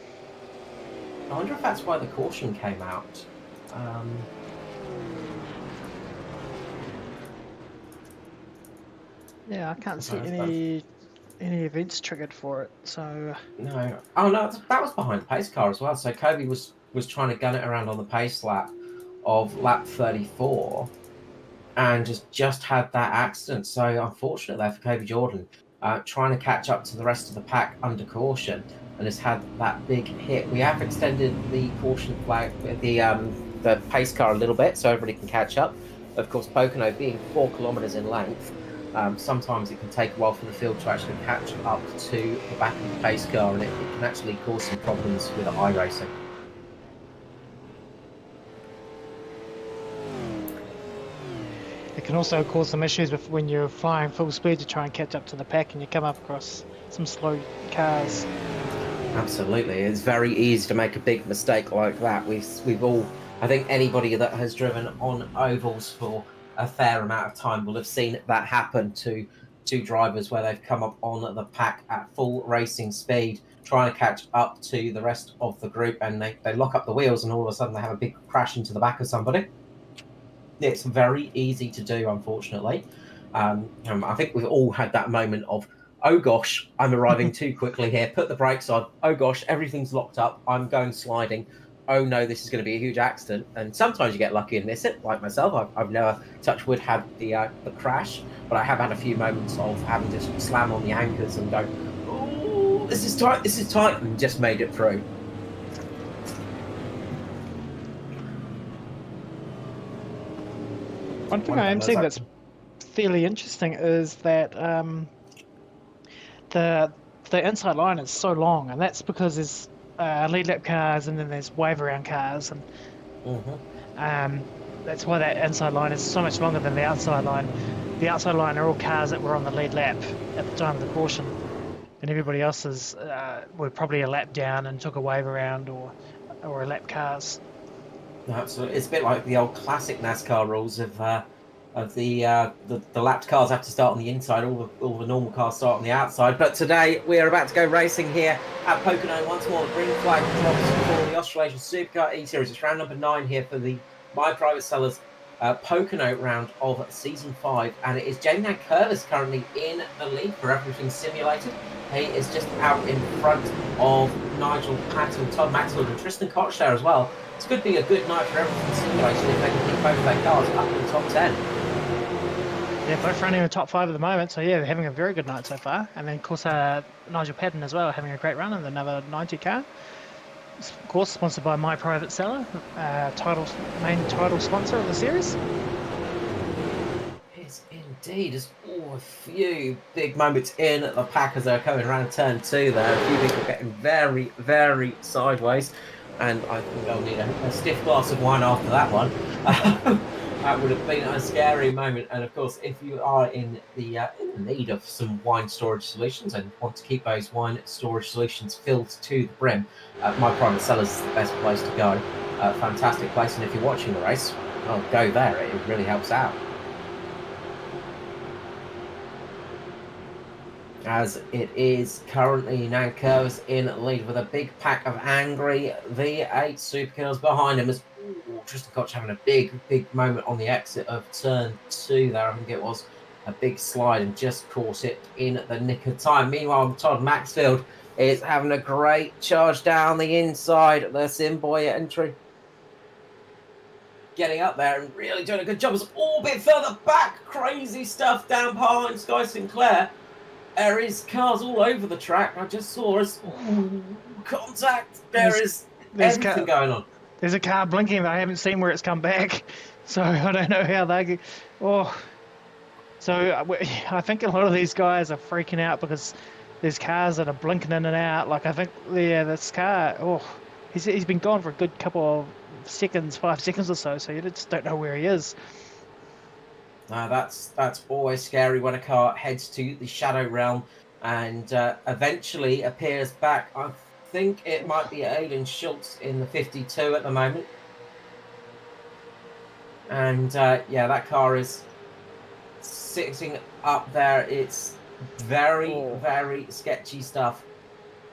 wonder if that's why the caution came out. Yeah, I can't see any events triggered for it. So no. Oh no, that was behind the pace car as well. So Kobe was trying to gun it around on the pace lap of lap 34. And just had that accident. So unfortunate there for Kobe Jordan, trying to catch up to the rest of the pack under caution, and has had that big hit. We have extended the caution flag, the pace car a little bit, so everybody can catch up. Of course, Pocono being 4 kilometres in length, sometimes it can take a while for the field to actually catch up to the back of the pace car, and it can actually cause some problems with iRacing. it can also cause some issues with when you're flying full speed to try and catch up to the pack and you come up across some slow cars. Absolutely, it's very easy to make a big mistake like that. We've all, I think anybody that has driven on ovals for a fair amount of time will have seen that happen to drivers where they've come up on the pack at full racing speed, trying to catch up to the rest of the group, and they lock up the wheels and all of a sudden they have a big crash into the back of somebody. It's very easy to do, unfortunately. I think we've all had that moment of, oh gosh, I'm arriving too quickly here, put the brakes on, oh gosh, everything's locked up, I'm going sliding, oh no, this is going to be a huge accident. And sometimes you get lucky and miss it, like myself. I've never, touch wood, had the crash, but I have had a few moments of having to slam on the anchors and go, oh, this is tight, and just made it through. One thing I am seeing that's fairly interesting is that the inside line is so long, and that's because there's lead lap cars and then there's wave around cars, and that's why that inside line is so much longer than the outside line. The outside line are all cars that were on the lead lap at the time of the caution, and everybody else's were probably a lap down and took a wave around or a lap cars. Absolutely, it's a bit like the old classic NASCAR rules of the lapped cars have to start on the inside, all the normal cars start on the outside. But today we are about to go racing here at Pocono once more. The green flag drops for the Australasian Supercar eSeries. It's round number 9 here for the My Private Sellers Pocono round of season 5, and it is Jamie Curtis currently in the lead for Everything Simulated. He is just out in front of Nigel Patton, Todd Maxwell, and Tristan Koch there as well. It's going to be a good night for Everything Simulated if they can keep both their cars up in the top 10. Yeah, both running in the top 5 at the moment, so yeah, they're having a very good night so far. And then, of course, Nigel Patton as well, having a great run in another 90 car. Of course, sponsored by My Private Seller, main title sponsor of the series. Yes, indeed. There's a few big moments in the pack as they're coming around turn 2 there. A few people getting very, very sideways. And I think I'll need a stiff glass of wine after that one. That would have been a scary moment. And of course, if you are in the need of some wine storage solutions and want to keep those wine storage solutions filled to the brim, My Private Cellars is the best place to go. Fantastic place. And if you're watching the race, well, go there. It really helps out. As it is currently now Curvis in lead with a big pack of angry V8 Supercars behind him. As Tristan Koch having a big moment on the exit of turn 2 there. I think it was a big slide and just caught it in the nick of time. Meanwhile, Todd Maxfield is having a great charge down the inside of the Simboy entry. Getting up there and really doing a good job. It's all a bit further back. Crazy stuff down behind Sky Sinclair. There is cars all over the track. I just saw us. Contact. There's everything going on. There's a car blinking that I haven't seen where it's come back. So I don't know how they... Oh. So I think a lot of these guys are freaking out because there's cars that are blinking in and out. Like I think, yeah, this car... Oh, he's been gone for a good couple of seconds, 5 seconds or so. So you just don't know where he is. That's always scary when a car heads to the shadow realm and eventually appears back. I think it might be Aiden Schultz in the 52 at the moment. And yeah, that car is sitting up there. It's very sketchy stuff.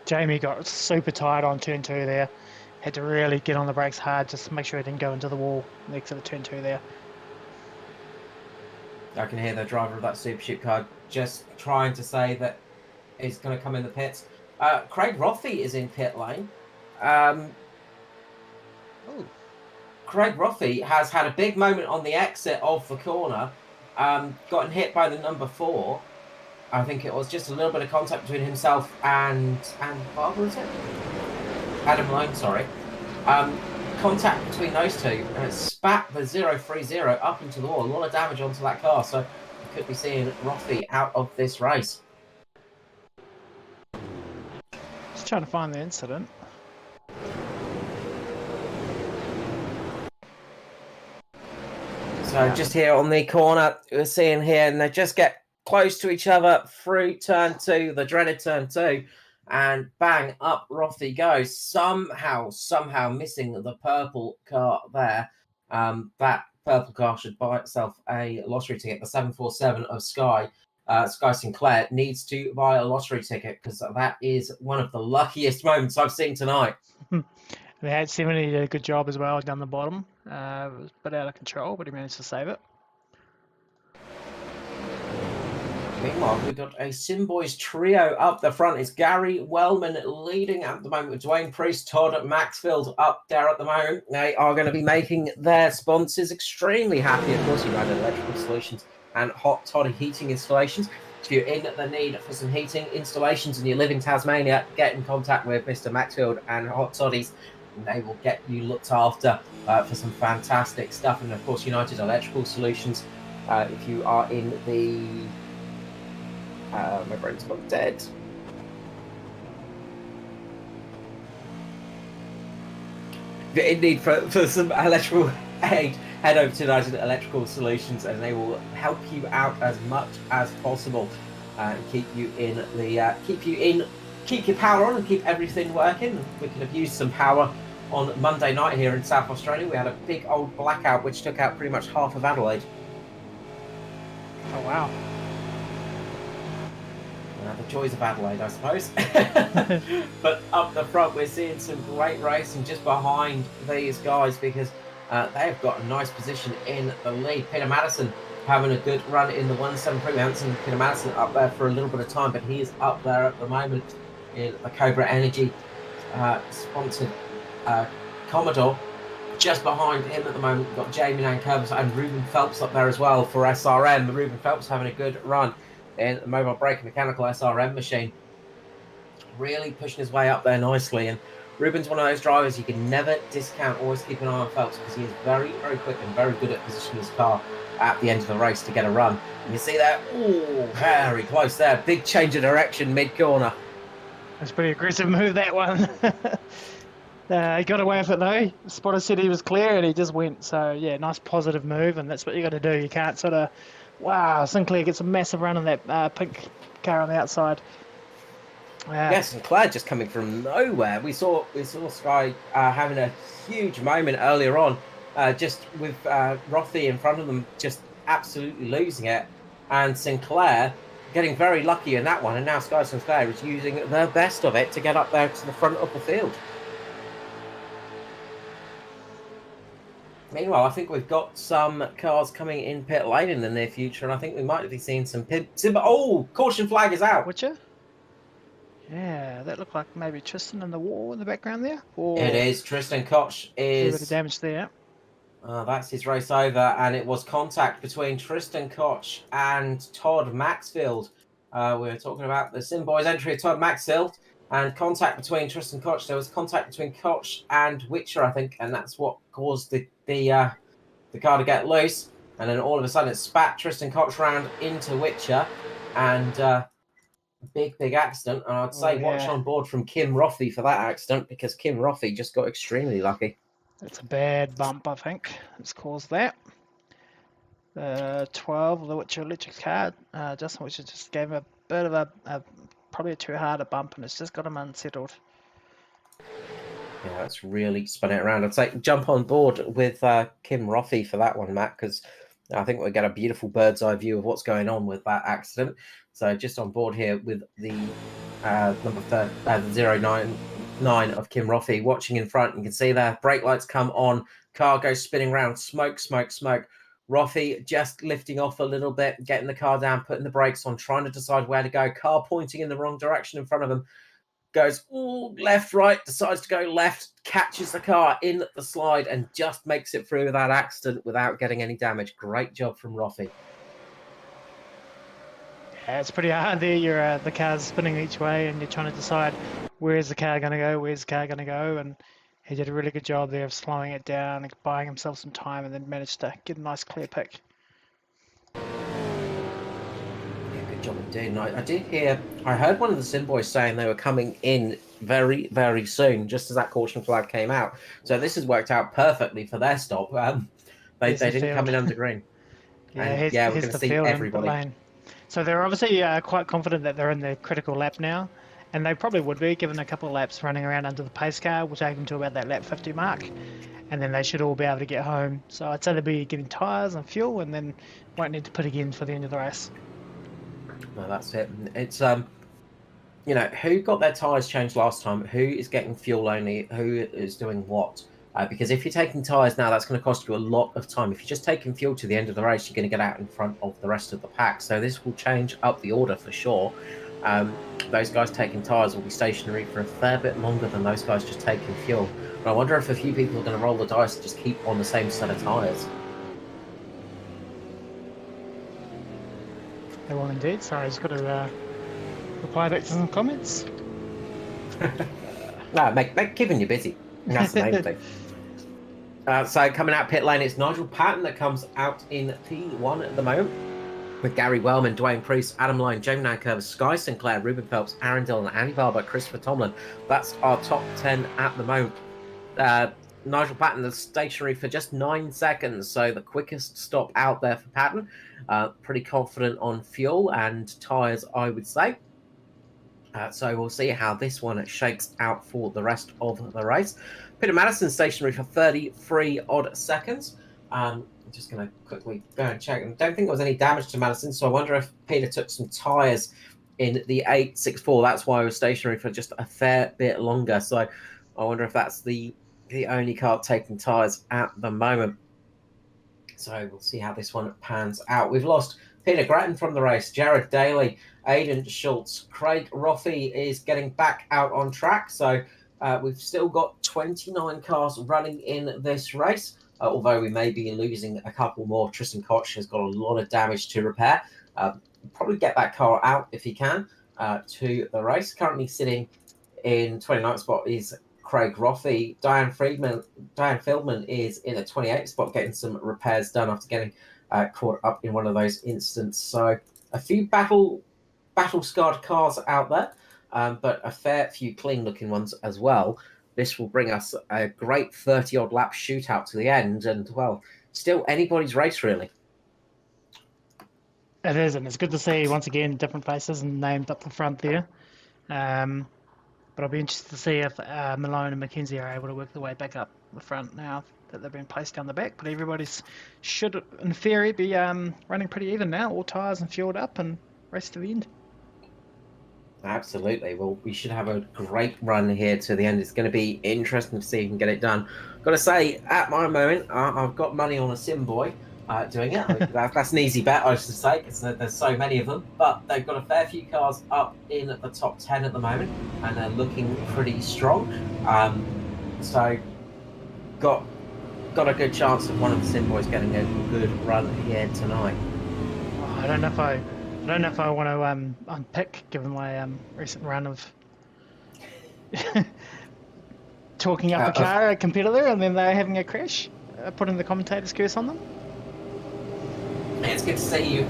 Jamie got super tired on turn 2 there. Had to really get on the brakes hard just to make sure he didn't go into the wall next to the turn 2 there. I can hear the driver of that Super Shoot car just trying to say that he's going to come in the pits. Craig Rothey is in pit lane. Craig Rothey has had a big moment on the exit of the corner. Gotten hit by the number 4. I think it was just a little bit of contact between himself and Barbara, is it? Adam Lone, sorry. Contact between those two, and it spat the 030 up into the wall. A lot of damage onto that car, so you could be seeing Rothey out of this race. Just trying to find the incident. So just here on the corner, we're seeing here, and they just get close to each other through turn 2, the dreaded turn 2. And bang, up Rothey goes. Somehow missing the purple car there. That purple car should buy itself a lottery ticket. The 747 of Sky Sinclair needs to buy a lottery ticket because that is one of the luckiest moments I've seen tonight. They had 70 did a good job as well down the bottom. It was a bit out of control, but he managed to save it. Meanwhile, we've got a Simboys trio up the front. It's Gary Wellman leading at the moment with Dwayne Priest, Todd Maxfield up there at the moment. They are going to be making their sponsors extremely happy. Of course, United Electrical Solutions and Hot Toddy Heating Installations. If you're in the need for some heating installations and you live in Tasmania, get in contact with Mr. Maxfield and Hot Toddies. And they will get you looked after for some fantastic stuff. And of course, United Electrical Solutions, if you are in the... my brain's gone dead. If you're in need for some electrical aid, head over to United Electrical Solutions and they will help you out as much as possible and keep you in the keep your power on and keep everything working. We could have used some power on Monday night here in South Australia. We had a big old blackout which took out pretty much half of Adelaide. Oh wow. The joys of Adelaide, I suppose. But up the front, we're seeing some great racing just behind these guys because they've got a nice position in the lead. Peter Madison having a good run in the 173. We haven't seen Peter Madison up there for a little bit of time, but he is up there at the moment in the Cobra Energy sponsored Commodore. Just behind him at the moment, we've got Jamie Nankervis and Ruben Phelps up there as well for SRM. Ruben Phelps having a good run in the mobile brake mechanical SRM machine. Really pushing his way up there nicely. And Ruben's one of those drivers you can never discount. Always keep an eye on Phelps because he is very quick and very good at positioning his car at the end of the race to get a run. And you see that? Oh, very close there. Big change of direction mid-corner. That's a pretty aggressive move, that one. He got away with it though. Spotter said he was clear and he just went. So yeah, nice positive move, and that's what you got to do. You can't sort of, wow, Sinclair gets a massive run on that pink car on the outside. Yes, Sinclair just coming from nowhere. We saw Sky having a huge moment earlier on, just with Rothy in front of them, just absolutely losing it, and Sinclair getting very lucky in that one. And now Sky Sinclair is using the best of it to get up there to the front of the field. Meanwhile, I think we've got some cars coming in pit lane in the near future, and I think we might be seeing some oh, caution flag is out. Witcher? Yeah, that looked like maybe Tristan in the wall in the background there. Or It is. Tristan Koch is... a bit of damage there. That's his race over, and it was contact between Tristan Koch and Todd Maxfield. We were talking about the Sim Boys entry of Todd Maxfield, and contact between Tristan Koch. There was contact between Koch and Witcher, I think, and that's what caused the car to get loose. And then all of a sudden it spat Tristan Koch round into Witcher, and big accident. And I'd say watch on board from Kim Roffey for that accident, because Kim Roffey just got extremely lucky. It's a bad bump, I think. It's caused that. 12 of the Witcher electric car, Justin Witcher just gave him a bit of a probably too hard a bump, and it's just got him unsettled. Yeah, it's really spun it around. I'd say jump on board with Kim Roffey for that one, Matt, because I think we'll get a beautiful bird's eye view of what's going on with that accident. So just on board here with the number 099 of Kim Roffey watching in front. You can see there, brake lights come on, car goes spinning around, smoke. Roffey just lifting off a little bit, getting the car down, putting the brakes on, trying to decide where to go. Car pointing in the wrong direction in front of him. Goes left, right, decides to go left, catches the car in the slide, and just makes it through that accident without getting any damage. Great job from Roffey. Yeah, it's pretty hard there. You're the car's spinning each way, and you're trying to decide where's the car going to go, and he did a really good job there of slowing it down and buying himself some time, and then managed to get a nice clear pick. Yeah, good job indeed. And I heard one of the Sim Boys saying they were coming in very, very soon, just as that caution flag came out. So this has worked out perfectly for their stop. They didn't come in under green. Yeah, we're going to see everybody. So they're obviously quite confident that they're in the critical lap now, and they probably would be, given a couple of laps running around under the pace car, will take them to about that lap 50 mark, and then they should all be able to get home. So I'd say they'll be getting tyres and fuel, and then won't need to pit again for the end of the race. No, that's it. It's who got their tyres changed last time, who is getting fuel only, who is doing what. Because if you're taking tyres now, that's going to cost you a lot of time. If you're just taking fuel to the end of the race, you're going to get out in front of the rest of the pack. So this will change up the order for sure. Those guys taking tyres will be stationary for a fair bit longer than those guys just taking fuel. But I wonder if a few people are going to roll the dice and just keep on the same set of tyres. They will indeed. Sorry, I just got to reply back to some comments. No, keeping you busy. That's the main thing. So coming out pit lane, it's Nigel Patton that comes out in P1 at the moment, with Gary Wellman, Dwayne Priest, Adam Lyne, Jamie Nankervis, Sky Sinclair, Ruben Phelps, Aaron Dillon, Andy Barber, Christopher Tomlin. That's our top 10 at the moment. Nigel Patton is stationary for just 9 seconds, so the quickest stop out there for Patton. Pretty confident on fuel and tyres, I would say. So we'll see how this one shakes out for the rest of the race. Peter Madison stationary for 33 odd seconds. I'm just going to quickly go and check. I don't think there was any damage to Madison, so I wonder if Peter took some tyres in the 864. That's why I was stationary for just a fair bit longer. So I wonder if that's the only car taking tyres at the moment. So we'll see how this one pans out. We've lost Peter Grattan from the race, Jared Daly, Aidan Schultz, Craig Roffey is getting back out on track. So we've still got 29 cars running in this race, although we may be losing a couple more. Tristan Koch has got a lot of damage to repair. Probably get that car out if he can to the race. Currently sitting in 29th spot is Craig Roffey. Diane Fieldman is in a 28th spot, getting some repairs done after getting caught up in one of those incidents. So a few battle-scarred cars out there, but a fair few clean-looking ones as well. this will bring us a great 30-odd lap shootout to the end, and, well, still anybody's race, really. It is, and it's good to see, once again, different faces and named up the front there. But I'll be interested to see if Malone and Mackenzie are able to work their way back up the front now that they've been placed down the back. But everybody's should, in theory, be running pretty even now, all tyres and fueled up, and race to the end. Absolutely. Well, we should have a great run here to the end. It's going to be interesting to see if we can get it done. Got to say, at my moment, I've got money on a sim boy doing it. That's an easy bet, I should say, because there's so many of them. But they've got a fair few cars up in the top 10 at the moment, and they're looking pretty strong. So, got a good chance of one of the sim boys getting a good run here tonight. Oh, I don't know if I want to unpick, given my recent run of talking up a car, a competitor, and then they're having a crash, putting the commentator's curse on them. It's good to see you've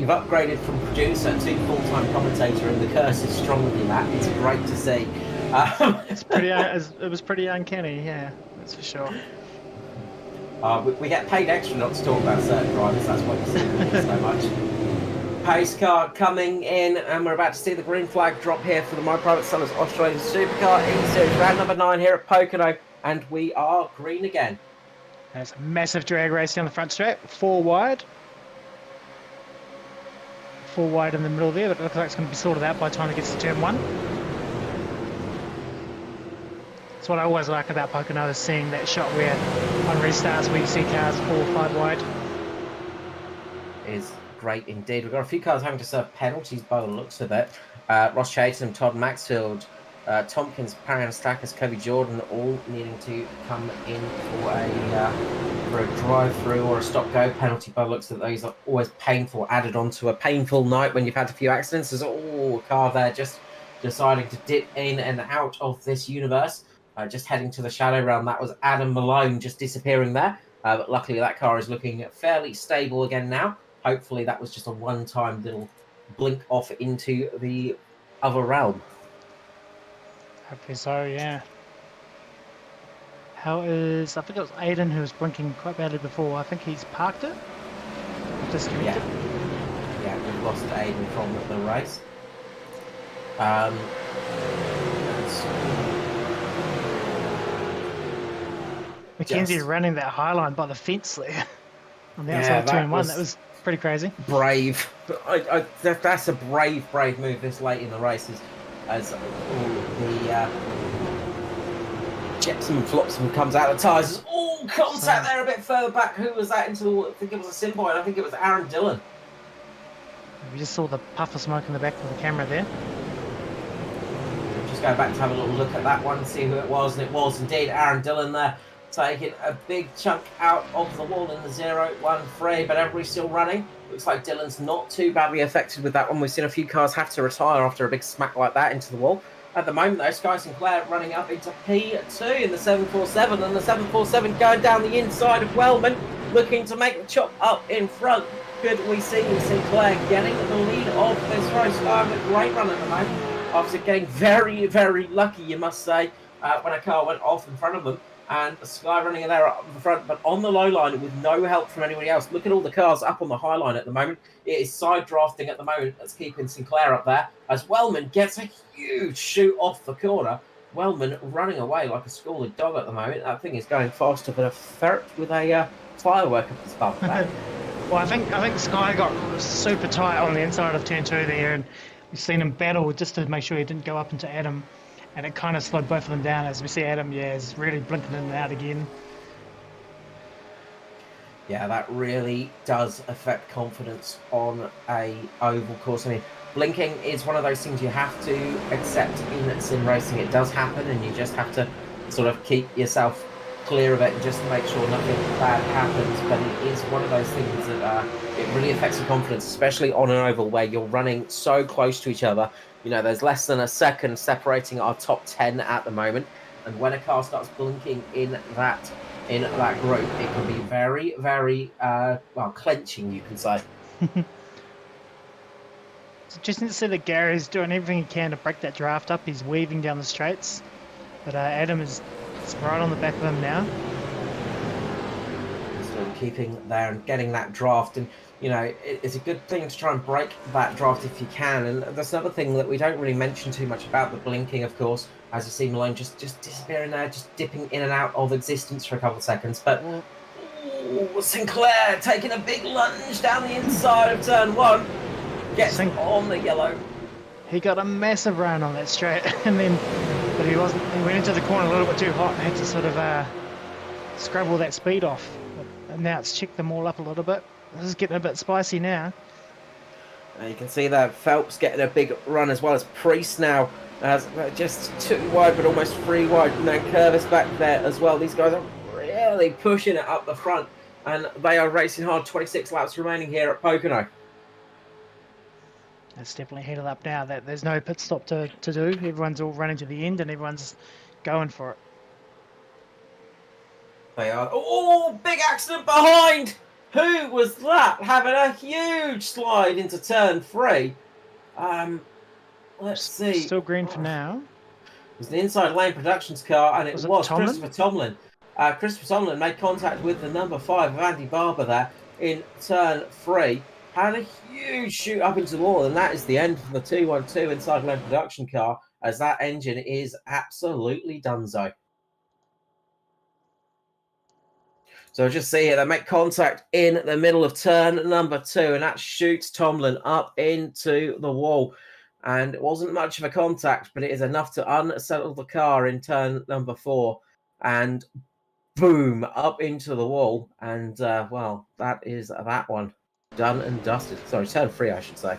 upgraded from producer to full-time commentator, and the curse is strong with you, Matt. It's great to see. It was pretty uncanny, yeah, that's for sure. We get paid extra not to talk about certain drivers. That's why you see so much. Pace car coming in, and we're about to see the green flag drop here for the My Private Son's Australian Supercar eSeries, round number 9 here at Pocono, and we are green again. There's a massive drag race down the front straight, 4 wide. 4 wide in the middle there, but it looks like it's going to be sorted out by the time it gets to turn 1. That's what I always like about Pocono, is seeing that shot where on restarts where you see cars 4 or 5 wide. Is great indeed. We've got a few cars having to serve penalties by the looks of it. Ross Chatham, Todd Maxfield, Tompkins, Paragon Stackers, Kobe Jordan, all needing to come in for a drive-through or a stop-go penalty by the looks of those. Are always painful, added on to a painful night when you've had a few accidents. There's a car there just deciding to dip in and out of this universe. Just heading to the shadow realm. That was Adam Malone just disappearing there. But luckily that car is looking fairly stable again now. Hopefully that was just a one-time little blink off into the other realm. Hopefully so, yeah. I think it was Aiden who was blinking quite badly before. I think he's parked it. Disconnected. Yeah, we've lost Aiden from the race. Mackenzie running that high line by the fence there on the outside of turn 1. That was pretty crazy. Brave. That's a brave move this late in the race, as all the chips and flops and comes out of the tyres. Oh, contact there a bit further back. Who was that? I think it was a sim boy, and I think it was Aaron Dillon. We just saw the puff of smoke in the back of the camera there. Just go back to have a little look at that one and see who it was, and it was indeed Aaron Dillon there, taking a big chunk out of the wall in the 0-1-3, but everybody's still running. Looks like Dillon's not too badly affected with that one. We've seen a few cars have to retire after a big smack like that into the wall. At the moment, though, Sky Sinclair running up into P2 in the 747, and the 747 going down the inside of Wellman, looking to make the chop up in front. Could we see Sinclair getting the lead of this race? Sky with a great run at the moment. Obviously getting very, very lucky, you must say, when a car went off in front of them. And Sky running there up the front, but on the low line with no help from anybody else. Look at all the cars up on the high line at the moment. It is side drafting at the moment that's keeping Sinclair up there, as Wellman gets a huge shoot off the corner. Wellman running away like a scalded dog at the moment. That thing is going faster than a ferret with a firework at its bump back. Well, I think Sky got super tight on the inside of turn 2 there, and we've seen him battle just to make sure he didn't go up into Adam. And it kind of slowed both of them down, as we see Adam, is really blinking in and out again. Yeah, that really does affect confidence on a oval course. I mean, blinking is one of those things you have to accept in sim racing. It does happen, and you just have to sort of keep yourself clear of it and just make sure nothing bad happens. But it is one of those things that it really affects your confidence, especially on an oval where you're running so close to each other. You know, there's less than a second separating our top 10 at the moment. And when a car starts blinking in that group, it can be very, very, clenching, you can say. It's interesting to see that Gary's doing everything he can to break that draft up. He's weaving down the straights, but Adam is right on the back of him now. Still keeping there and getting that draft, and you know it's a good thing to try and break that draft if you can. And that's another thing that we don't really mention too much about, the blinking, of course, as you see Malone just disappearing there, just dipping in and out of existence for a couple of seconds. But Sinclair taking a big lunge down the inside of turn one, gets on the yellow. He got a massive run on that straight, and then but he went into the corner a little bit too hot and had to sort of scrabble that speed off. And now it's checked them all up a little bit. This is getting a bit spicy now. You can see that Phelps getting a big run, as well as Priest now. Just 2 wide, but almost 3 wide. And then Curvis back there as well. These guys are really pushing it up the front, and they are racing hard. 26 laps remaining here at Pocono. It's definitely heated up now. That there's no pit stop to do. Everyone's all running to the end, and everyone's going for it. They are. Oh, big accident behind! Who was that? Having a huge slide into turn 3. Let's see. Still green for now. It was an inside lane productions car, and it was Tomlin? Christopher Tomlin. Christopher Tomlin made contact with the number 5 of Andy Barber there in turn 3. Had a huge shoot up into the wall, and that is the end for the 212 inside lane production car, as that engine is absolutely donezo. So just see here, they make contact in the middle of turn number 2, and that shoots Tomlin up into the wall. And it wasn't much of a contact, but it is enough to unsettle the car in turn number 4. And boom, up into the wall. And, well, that is that one. Done and dusted. Sorry, turn 3, I should say.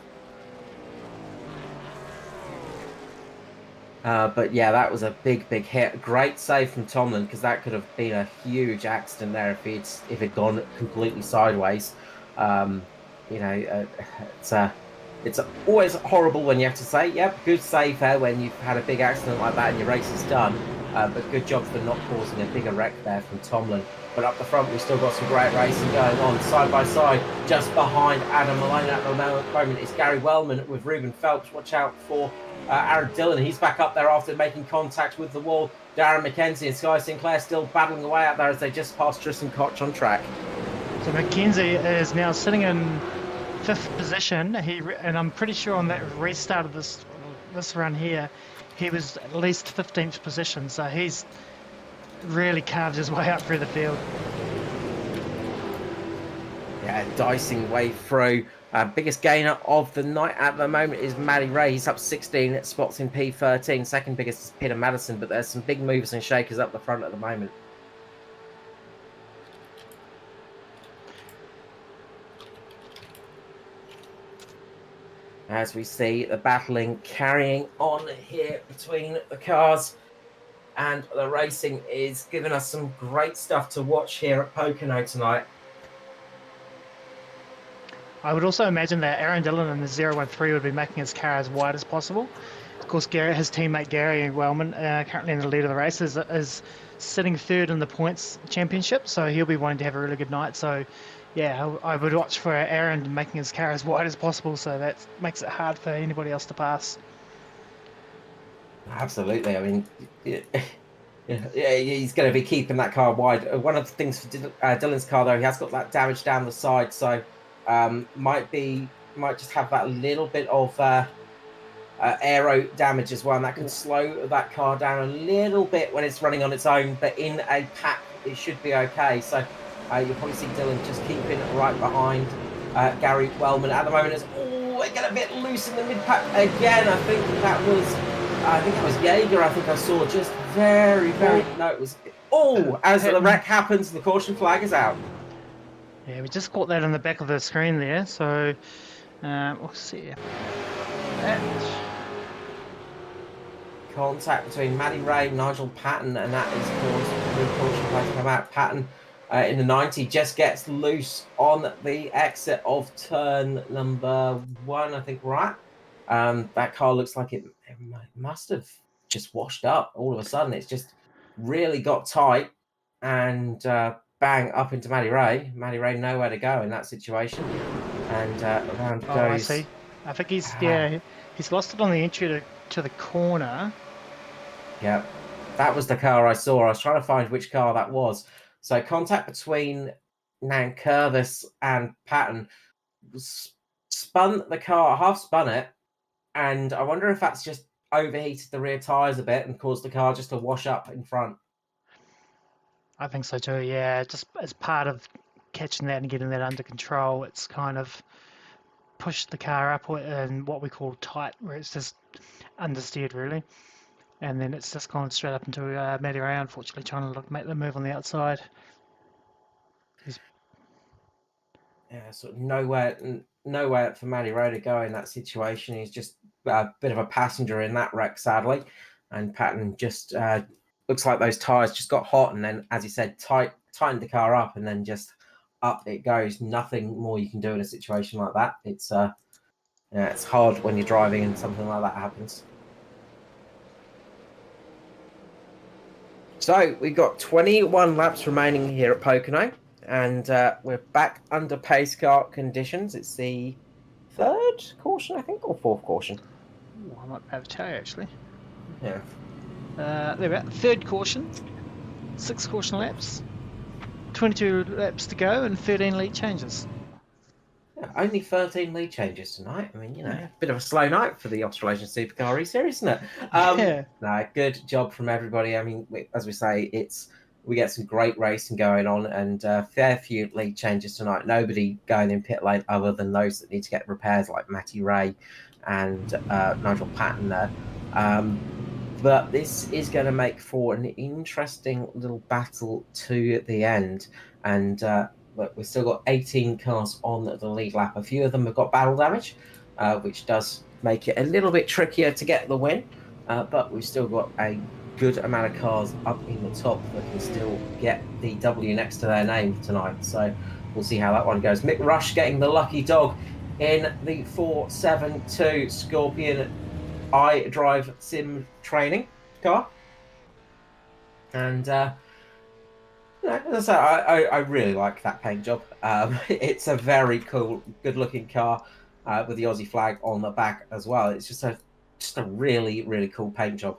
But yeah, that was a big hit. Great save from Tomlin, because that could have been a huge accident there if it'd gone completely sideways. You know, it's always horrible when you have to say, yep, good save there when you've had a big accident like that and your race is done. But good job for not causing a bigger wreck there from Tomlin. But up the front, we've still got some great racing going on. Side by side, just behind Adam Malone at the moment is Gary Wellman with Ruben Phelps. Watch out for Aaron Dillon. He's back up there after making contact with the wall. Darren McKenzie and Sky Sinclair still battling away out there as they just passed Tristan Koch on track. So McKenzie is now sitting in 5th position. And I'm pretty sure on that restart of this run here, he was at least 15th position. So he's really carved his way up through the field. Yeah, dicing way through. Biggest gainer of the night at the moment is Matty Ray. He's up 16 spots in P13. Second biggest is Peter Madison, but there's some big movers and shakers up the front at the moment. As we see the battling carrying on here between the cars, and the racing is giving us some great stuff to watch here at Pocono tonight. I would also imagine that Aaron Dillon in the 013 would be making his car as wide as possible. Of course, his teammate Gary Wellman, currently in the lead of the race, is sitting 3rd in the points championship, so he'll be wanting to have a really good night. So, yeah, I would watch for Aaron making his car as wide as possible, so that makes it hard for anybody else to pass. Absolutely. I mean, yeah, he's going to be keeping that car wide. One of the things for Dylan's car, though, he has got that damage down the side, so might just have that little bit of aero damage as well, and that can slow that car down a little bit when it's running on its own, but in a pack it should be okay. So you'll probably see Dylan just keeping right behind Gary Wellman at the moment. They get a bit loose in the mid-pack again. I think that was Jaeger. I think I saw just very no, it was as the wreck happens, the caution flag is out. Yeah, we just caught that in the back of the screen there, so we'll see. Contact between Matty Ray, Nigel Patton, and that is caused the caution flag to come out. Patton in the 90 just gets loose on the exit of turn number 1, I think, right? That car looks like it must have just washed up all of a sudden. It's just really got tight, and bang, up into Matty Ray. Matty Ray nowhere to go in that situation, and around goes. I see. I think he's lost it on the entry to the corner. Yeah, that was the car I saw. I was trying to find which car that was. So contact between Nankervis and Patton spun the car, half spun it, and I wonder if that's just overheated the rear tyres a bit and caused the car just to wash up in front. I think so too, yeah. Just as part of catching that and getting that under control, it's kind of pushed the car up in what we call tight, where it's just understeered really. And then it's just gone straight up into Matty Ray, unfortunately, trying to make the move on the outside. Yeah, sort of nowhere for Matty Ray to go in that situation. He's just a bit of a passenger in that wreck, sadly. And Patton just looks like those tyres just got hot, and then, as he said, tightened the car up, and then just up it goes. Nothing more you can do in a situation like that. It's hard when you're driving and something like that happens. So we've got 21 laps remaining here at Pocono, and we're back under pace car conditions. It's the third caution, I think, or fourth caution. Ooh, I might have to tell you actually. Yeah. They're about third caution, 6 caution laps, 22 laps to go, and 13 lead changes. Yeah, only 13 lead changes tonight. I mean, a bit of a slow night for the Australasian Supercar eSeries, isn't it? Yeah. No, good job from everybody. I mean, as we say, we get some great racing going on, and fair few lead changes tonight. Nobody going in pit lane other than those that need to get repairs, like Matty Ray and Nigel Patton there. But this is going to make for an interesting little battle to the end. And look, we've still got 18 cars on the lead lap. A few of them have got battle damage, which does make it a little bit trickier to get the win. But we've still got a good amount of cars up in the top that can still get the W next to their name tonight. So we'll see how that one goes. Mick Rush getting the lucky dog in the 472 Scorpion iDrive Sim training car. And as I say, I really like that paint job. It's a very cool, good-looking car with the Aussie flag on the back as well. It's just a really, really cool paint job.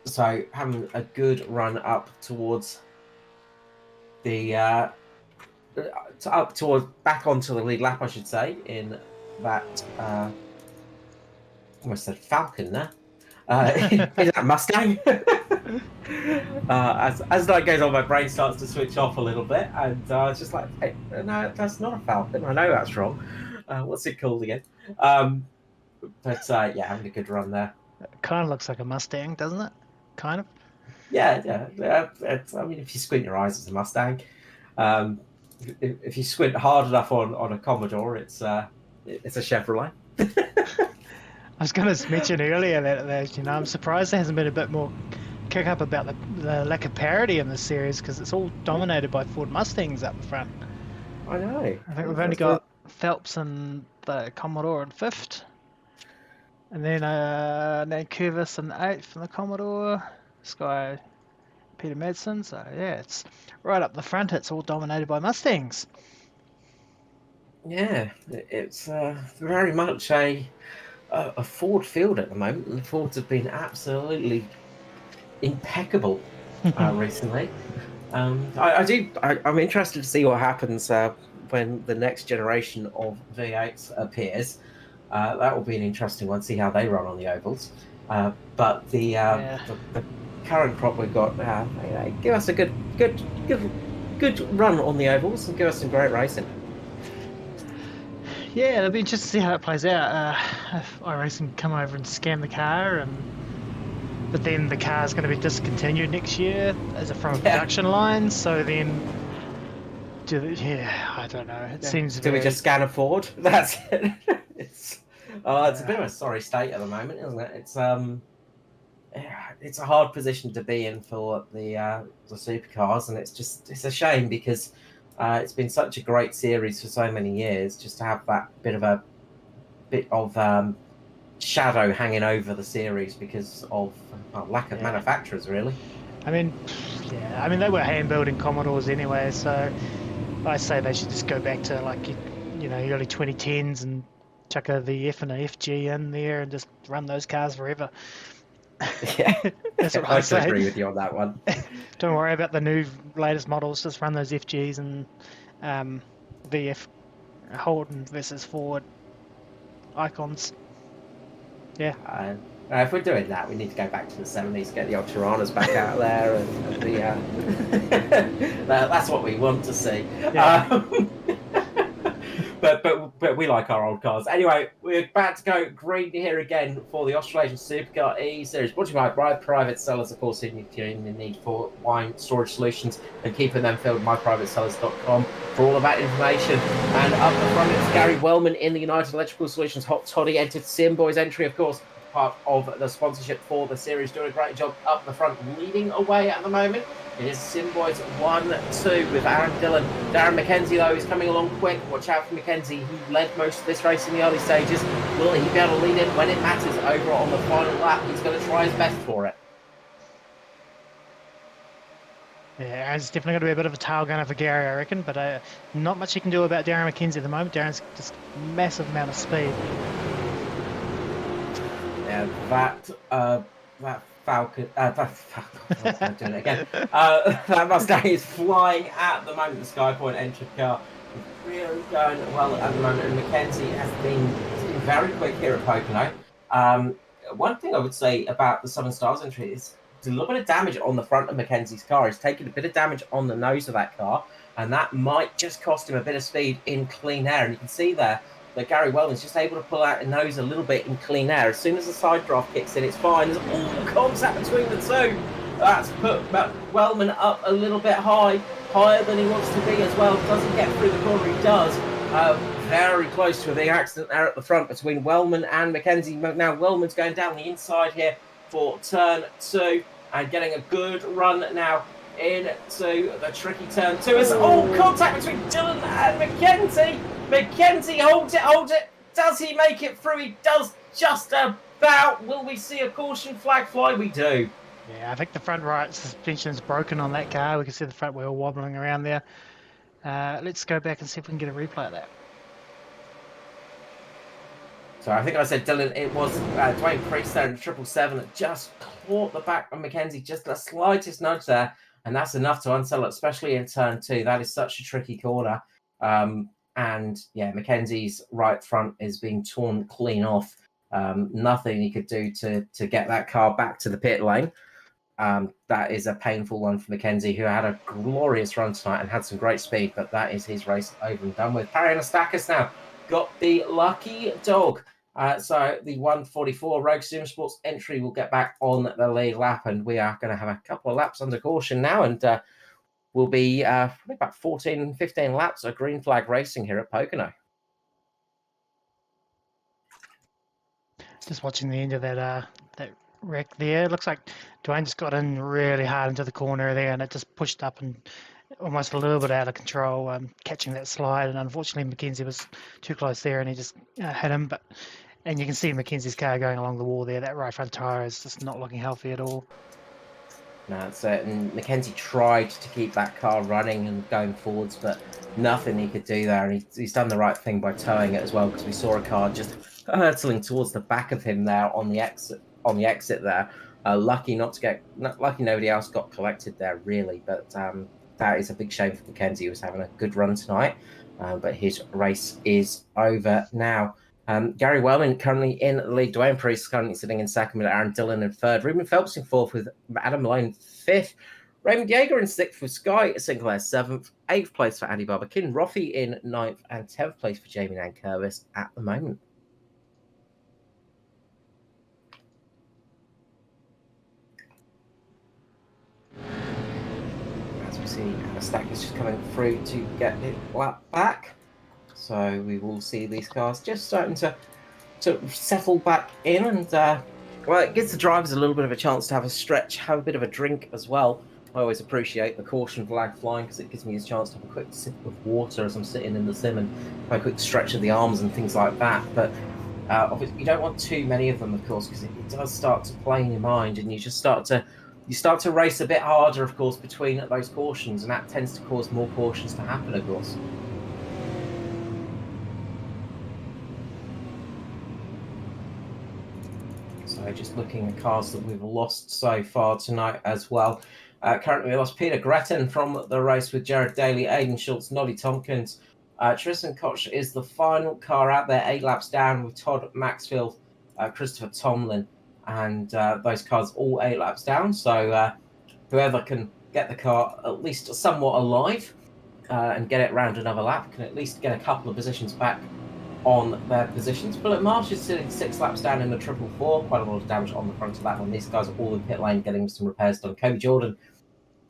So having a good run up towards the back onto the lead lap, I should say, in that almost said Falcon there. Is that Mustang? As night goes on, my brain starts to switch off a little bit, and it's just like, hey, no, that's not a Falcon. I know that's wrong. What's it called again? But having a good run there. It kind of looks like a Mustang, doesn't it? Kind of. Yeah. I mean, if you squint your eyes, it's a Mustang. If you squint hard enough on a Commodore, it's a Chevrolet. I was going to mention earlier that I'm surprised there hasn't been a bit more kick up about the lack of parity in this series, because it's all dominated by Ford Mustangs up the front. I know. I think we've only got Phelps and the Commodore in 5th. And then Nankervis in 8th in the Commodore. This guy, Peter Madsen. So yeah, it's right up the front. It's all dominated by Mustangs. Yeah, it's very much a Ford field at the moment, and the Fords have been absolutely impeccable recently. I'm interested to see what happens when the next generation of V8s appears. That will be an interesting one. See how they run on the ovals. But the current crop we've got give us a good run on the ovals and give us some great racing. Yeah, it'll be interesting to see how it plays out. If iRacing can come over and scan the car, but then the car's going to be discontinued next year from a production line. So then, I don't know. It seems. Do we just scan a Ford? That's it. It's a bit of a sorry state at the moment, isn't it? It's a hard position to be in for the supercars, and it's a shame because it's been such a great series for so many years. Just to have that bit of shadow hanging over the series because of lack of manufacturers, really. I mean, they were hand building Commodores anyway, so I say they should just go back to early 2010s and chuck the F and a FG in there and just run those cars forever. Yeah, That's what I I can say. agree with you on that one. Don't worry about the new latest models. Just run those FGs and VF Holden versus Ford icons. Yeah. If we're doing that, we need to go back to the 70s, get the old Tiranas back out there, and that's what we want to see. Yeah. But we like our old cars. Anyway, we're about to go green here again for the Australasian Supercar eSeries. Brought to you by private sellers, of course, in the need for wine storage solutions and keeping them filled. myprivatesellers.com for all of that information. And up the front, it's Gary Wellman in the United Electrical Solutions Hot Toddy entered Simboy's entry, of course, part of the sponsorship for the series, doing a great job up the front, leading away at the moment. It is Simboy's 1-2 with Aaron Dillon. Darren McKenzie, though, is coming along quick. Watch out for McKenzie. He led most of this race in the early stages. Will he be able to lead in when it matters over on the final lap? He's going to try his best for it. Yeah, Aaron's definitely going to be a bit of a tail gunner for Gary, I reckon, but not much you can do about Darren McKenzie at the moment. Darren's just massive amount of speed. Yeah, that Falcon, I'm doing it again. That Mustang is flying at the moment. The Skypoint entered car is really going well at the moment, and McKenzie has been very quick here at Pocono. One thing I would say about the Southern Stars entry is a little bit of damage on the front of McKenzie's car. He's taken a bit of damage on the nose of that car, and that might just cost him a bit of speed in clean air. And you can see there that Gary Wellman's just able to pull out the nose a little bit in clean air. As soon as the side draft kicks in, it's fine. There's all contact between the two. That's put Wellman up a little bit higher than he wants to be as well. Does he get through the corner? He does. Very close to a big accident there at the front between Wellman and McKenzie. Now Wellman's going down the inside here for turn 2 and getting a good run now into the tricky turn 2. It's all contact between Dillon and McKenzie. McKenzie holds it. Does he make it through? He does just about. Will we see a caution flag fly? We do. Yeah, I think the front right suspension is broken on that car. We can see the front wheel wobbling around there. Let's go back and see if we can get a replay of that. So I think I said Dillon. It was Dwayne Priest there in 777 that just caught the back of McKenzie. Just the slightest nudge there. And that's enough to unsettle it, especially in turn 2. That is such a tricky corner. And yeah, McKenzie's right front is being torn clean off. Nothing he could do to get that car back to the pit lane. That is a painful one for McKenzie, who had a glorious run tonight and had some great speed, but that is his race over and done with. Harry Anastakis now got the lucky dog. So the 144 Rogue Sim Sports entry will get back on the lead lap, and we are going to have a couple of laps under caution now, and we'll be probably about 15 laps of green flag racing here at Pocono. Just watching the end of that wreck there. It looks like Dwayne just got in really hard into the corner there, and it just pushed up and almost a little bit out of control, catching that slide. And unfortunately, McKenzie was too close there, and he just hit him. And you can see McKenzie's car going along the wall there. That right front tyre is just not looking healthy at all. No, that's it. And McKenzie tried to keep that car running and going forwards, but nothing he could do there. And he's done the right thing by towing it as well, because we saw a car just hurtling towards the back of him there on the exit there. Lucky nobody else got collected there, really. But that is a big shame for McKenzie. He was having a good run tonight, but his race is over now. Gary Wellman currently in the lead. Dwayne Priest currently sitting in second with Aaron Dillon in third. Ruben Phelps in fourth with Adam Malone fifth. Raymond Yeager in sixth with Sky Sinclair seventh. Eighth place for Andy Barber-Kin. Roffey in ninth, and 10th place for Jamie Nankervis at the moment. As we see, Stack is just coming through to get it lap back. So we will see these cars just starting to settle back in, and well, it gives the drivers a little bit of a chance to have a stretch, have a bit of a drink as well. I always appreciate the caution flag flying, because it gives me a chance to have a quick sip of water as I'm sitting in the sim and have a quick stretch of the arms and things like that. But obviously you don't want too many of them, of course, because it does start to play in your mind, and you start to race a bit harder, of course, between those cautions, and that tends to cause more cautions to happen, of course. So just looking at cars that we've lost so far tonight as well. Currently, we lost Peter Gretton from the race with Jared Daly, Aidan Schultz, Noddy Tompkins. Tristan Koch is the final car out there, 8 laps down with Todd Maxfield, Christopher Tomlin, and those cars all 8 laps down. So whoever can get the car at least somewhat alive and get it round another lap can at least get a couple of positions back on their positions. Philip Marsh is sitting 6 laps down in the 444. Quite a lot of damage on the front of that one. These guys are all in pit lane getting some repairs done. Kobe Jordan,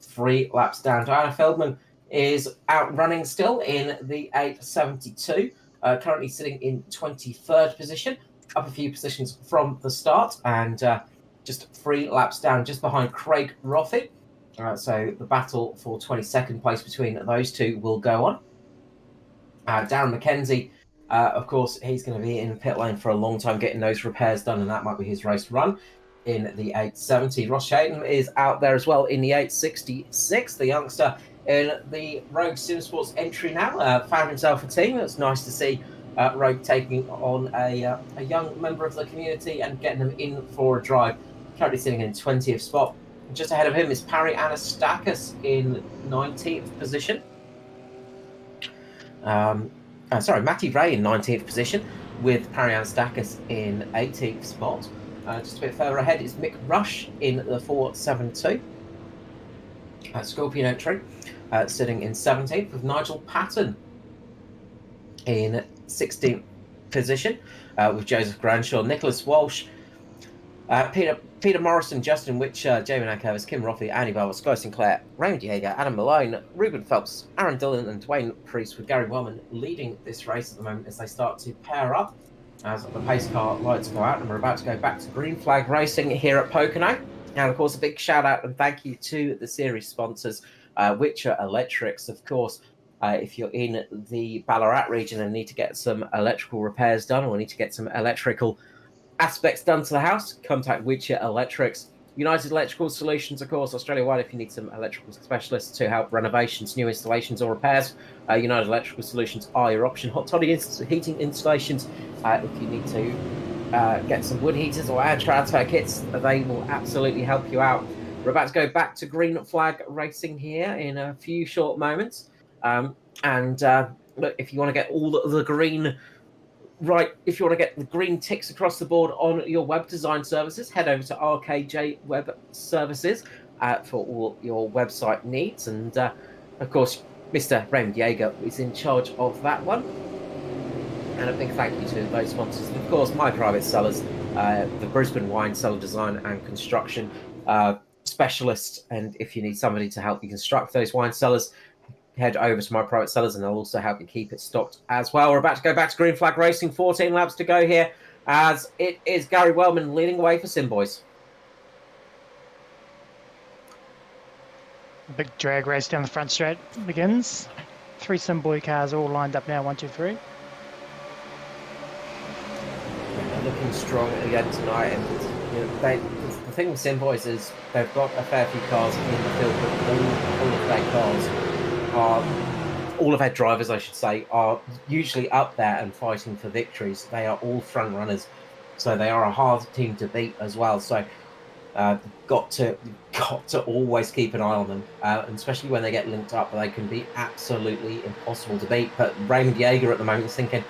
3 laps down. Diana Feldman is out running still in the 872, currently sitting in 23rd position, up a few positions from the start, and just 3 laps down, just behind Craig Rothie. So the battle for 22nd place between those two will go on. Darren McKenzie, of course, he's going to be in pit lane for a long time getting those repairs done, and that might be his race run in the 870. Ross Shaden is out there as well in the 866. The youngster in the Rogue Sim Sports entry now found himself a team. It's nice to see Rogue taking on a young member of the community and getting him in for a drive. Currently sitting in 20th spot. Just ahead of him is Parry Anastakis in 19th position. Matty Ray in 19th position with Parry Anastakis in 18th spot. Just a bit further ahead is Mick Rush in the 472. Scorpion entry, sitting in 17th with Nigel Patton in 16th position with Joseph Granshaw, Nicholas Walsh, Peter Morrison, Justin Witcher, Jamie Nankervis, Kim Rothie, Annie Barber, Sky Sinclair, Raymond Diego, Adam Malone, Ruben Phelps, Aaron Dillon, and Dwayne Priest, with Gary Wellman leading this race at the moment as they start to pair up. As the pace car lights go out, and we're about to go back to green flag racing here at Pocono. And of course, a big shout out and thank you to the series sponsors, Witcher Electrics, of course. If you're in the Ballarat region and need to get some electrical repairs done or need to get some electrical aspects done to the house, contact Witcher Electrics. United Electrical Solutions, of course, Australia-wide, if you need some electrical specialists to help renovations, new installations or repairs, United Electrical Solutions are your option. Hot toddy heating installations, if you need to get some wood heaters or air transfer kits, they will absolutely help you out. We're about to go back to green flag racing here in a few short moments. Look, if you want to get all the green right, if you want to get the green ticks across the board on your web design services, head over to RKJ Web Services for all your website needs. And of course, Mr. Raymond Yeager is in charge of that one. And a big thank you to those sponsors. And of course, My Private Cellars, the Brisbane Wine Cellar Design and Construction specialist. And if you need somebody to help you construct those wine cellars, head over to My Private Cellars and they'll also help you keep it stocked as well. We're about to go back to green flag racing, 14 laps to go here, as it is Gary Wellman leading away for Sim Boys. A big drag race down the front straight begins. 3 Sim Boy cars all lined up now, 1, 2, 3. They're looking strong again tonight, and the thing with Sim Boys is they've got a fair few cars in the field, but all of their cars all of their drivers, I should say, are usually up there and fighting for victories. They are all front runners, so they are a hard team to beat as well. So got to always keep an eye on them, and especially when they get linked up, they can be absolutely impossible to beat. But Raymond Yeager at the moment is thinking,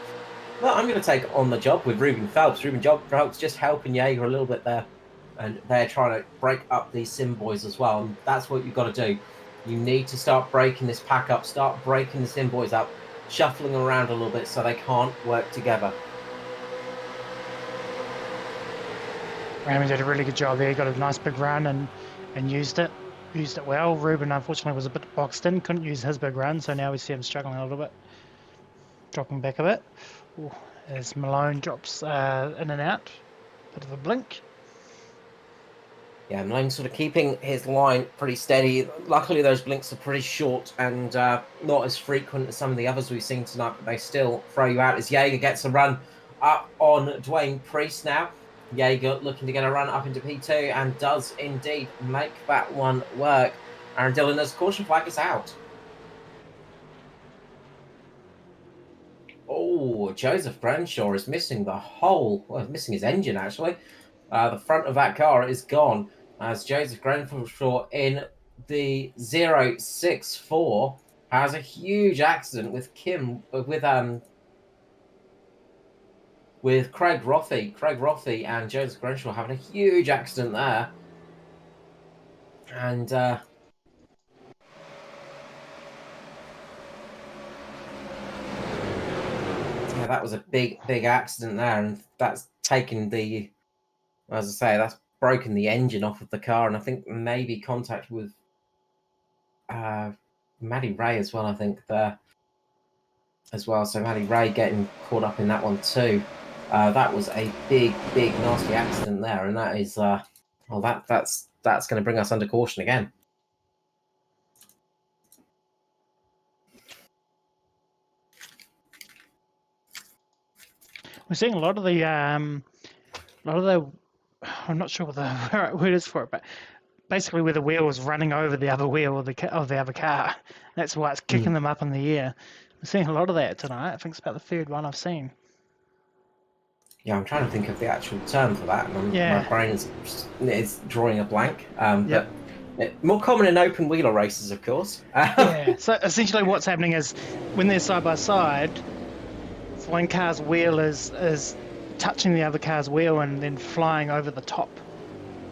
well, I'm going to take on the job with Ruben Phelps. Ruben Phelps just helping Yeager a little bit there, and they're trying to break up these Sim Boys as well. And that's what you've got to do. You need to start breaking this pack up, start breaking the Sim Boys up, shuffling around a little bit so they can't work together. Raymond did a really good job there. He got a nice big run and used it well. Ruben, unfortunately, was a bit boxed in, couldn't use his big run, so now we see him struggling a little bit, dropping back a bit. Ooh, as Malone drops in and out, bit of a blink. Yeah, Malone sort of keeping his line pretty steady. Luckily, those blinks are pretty short and not as frequent as some of the others we've seen tonight, but they still throw you out as Yeager gets a run up on Dwayne Priest now. Yeager looking to get a run up into P2 and does indeed make that one work. Aaron Dillon, as caution flag is out. Oh, Joseph Branshaw is missing the whole, well, missing his engine actually. The front of that car is gone as Joseph Grenfell in the 064 has a huge accident with Craig Rothey. Craig Rothey and Joseph Grenfell having a huge accident there. And yeah, that was a big accident there, and that's taken the, as I say, that's broken the engine off of the car, and I think maybe contact with Maddie Ray as well, I think, there as well. So Maddie Ray getting caught up in that one too. That was a big nasty accident there, and that is well, that's going to bring us under caution again. We're seeing a lot of the I'm not sure what the right word is for it, but basically where the wheel is running over the other wheel of the other car. That's why it's kicking them up in the air. We're seeing a lot of that tonight. I think it's about the third one I've seen. Yeah, I'm trying to think of the actual term for that, and my brain is drawing a blank. But more common in open wheeler races, of course. Yeah. So essentially, what's happening is when they're side by side, one car's wheel is touching the other car's wheel and then flying over the top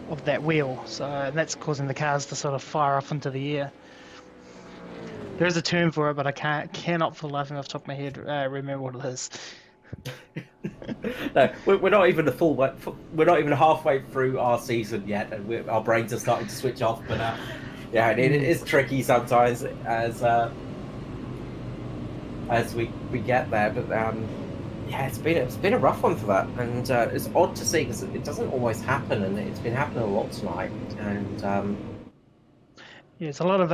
of that wheel. So and that's causing the cars to sort of fire off into the air. There is a term for it, but I cannot for the life of me off the top of my head remember what it is. No, we're not even we're not even halfway through our season yet, and our brains are starting to switch off. But yeah, it is tricky sometimes as we get there. But yeah, it's been a rough one for that, and it's odd to see because it doesn't always happen, and it's been happening a lot tonight. And yeah, it's a lot of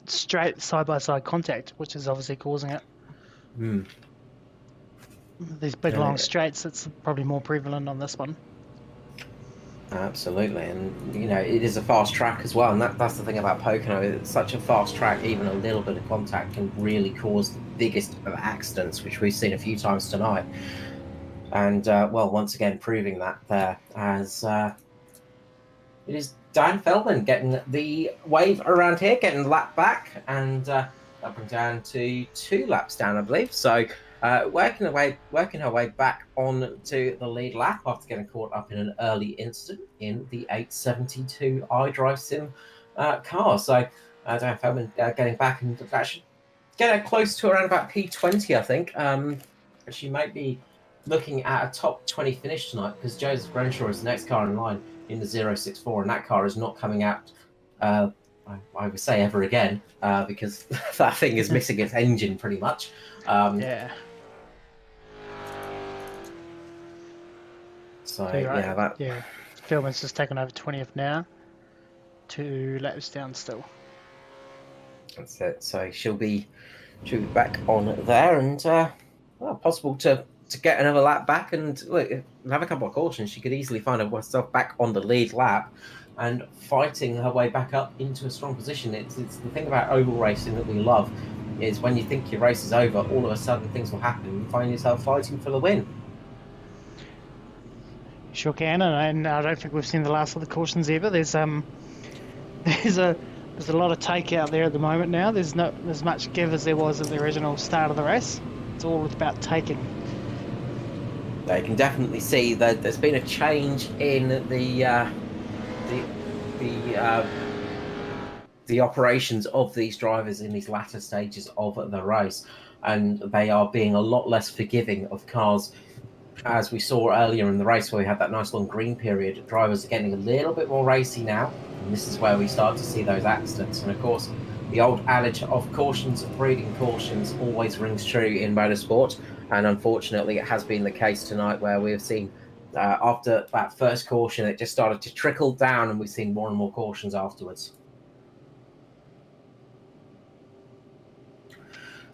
straight side by side contact, which is obviously causing it. These big long straights, it's probably more prevalent on this one. Absolutely, and you know it is a fast track as well, and that's the thing about Pocono. It's such a fast track. Even a little bit of contact can really cause the biggest of accidents, which we've seen a few times tonight. And well, once again, proving that there as it is Dan Feldman getting the wave around here, getting the lap back, and up and down to 2 laps down, I believe. So. Working her way back on to the lead lap after getting caught up in an early incident in the 872 iDrive Sim car. So Dan Feldman getting back and actually getting close to around about P20, I think. She might be looking at a top 20 finish tonight because Joseph Grenshaw is the next car in line in the 064, and that car is not coming out. I would say ever again because that thing is missing its engine pretty much. Yeah. So right. Yeah, Feldman's just taken over 20th now. 2 laps down still. That's it. So she'll be back on there, and well, possible to get another lap back and look, have a couple of cautions. She could easily find herself back on the lead lap and fighting her way back up into a strong position. It's the thing about oval racing that we love is when you think your race is over, all of a sudden things will happen and you find yourself fighting for the win. Sure can, and I don't think we've seen the last of the cautions ever. There's a lot of take out there at the moment now. There's not as much give as there was at the original start of the race. It's all about taking. They can definitely see that there's been a change in the operations of these drivers in these latter stages of the race, and they are being a lot less forgiving of cars. As we saw earlier in the race where we had that nice long green period, drivers are getting a little bit more racy now, and this is where we start to see those accidents. And of course, the old adage of cautions breeding cautions always rings true in motorsport, and unfortunately it has been the case tonight where we have seen after that first caution it just started to trickle down, and we've seen more and more cautions afterwards.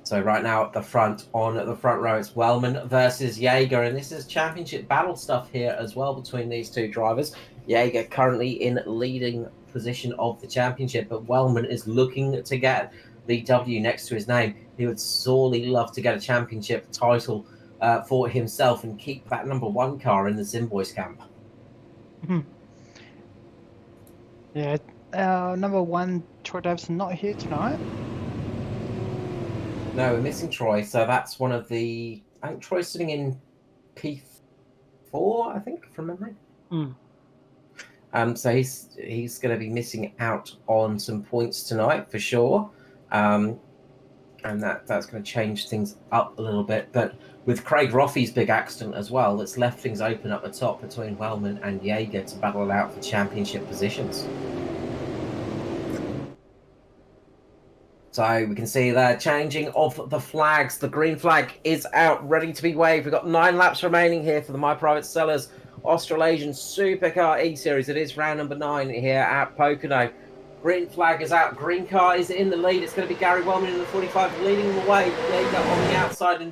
So right now at the front, on the front row, it's Wellman versus Jaeger, and this is championship battle stuff here as well between these two drivers. Jaeger currently in leading position of the championship, but Wellman is looking to get the W next to his name. He would sorely love to get a championship title for himself and keep that number 1 car in the Zimboys camp. Yeah, number one, Troy Davison, not here tonight. No, we're missing Troy, so that's one of the. I think Troy's sitting in P4, I think, from memory. So he's going to be missing out on some points tonight for sure, and that's going to change things up a little bit. But with Craig Roffey's big accident as well, it's left things open up the top between Wellman and Jaeger to battle it out for championship positions. So we can see there changing of the flags. The green flag is out, ready to be waved. We've got 9 laps remaining here for the My Private Sellers Australasian Supercar eSeries. It is round number 9 here at Pocono. Green flag is out. Green car is in the lead. It's going to be Gary Wellman in the 45 leading the way. Jaeger on the outside, and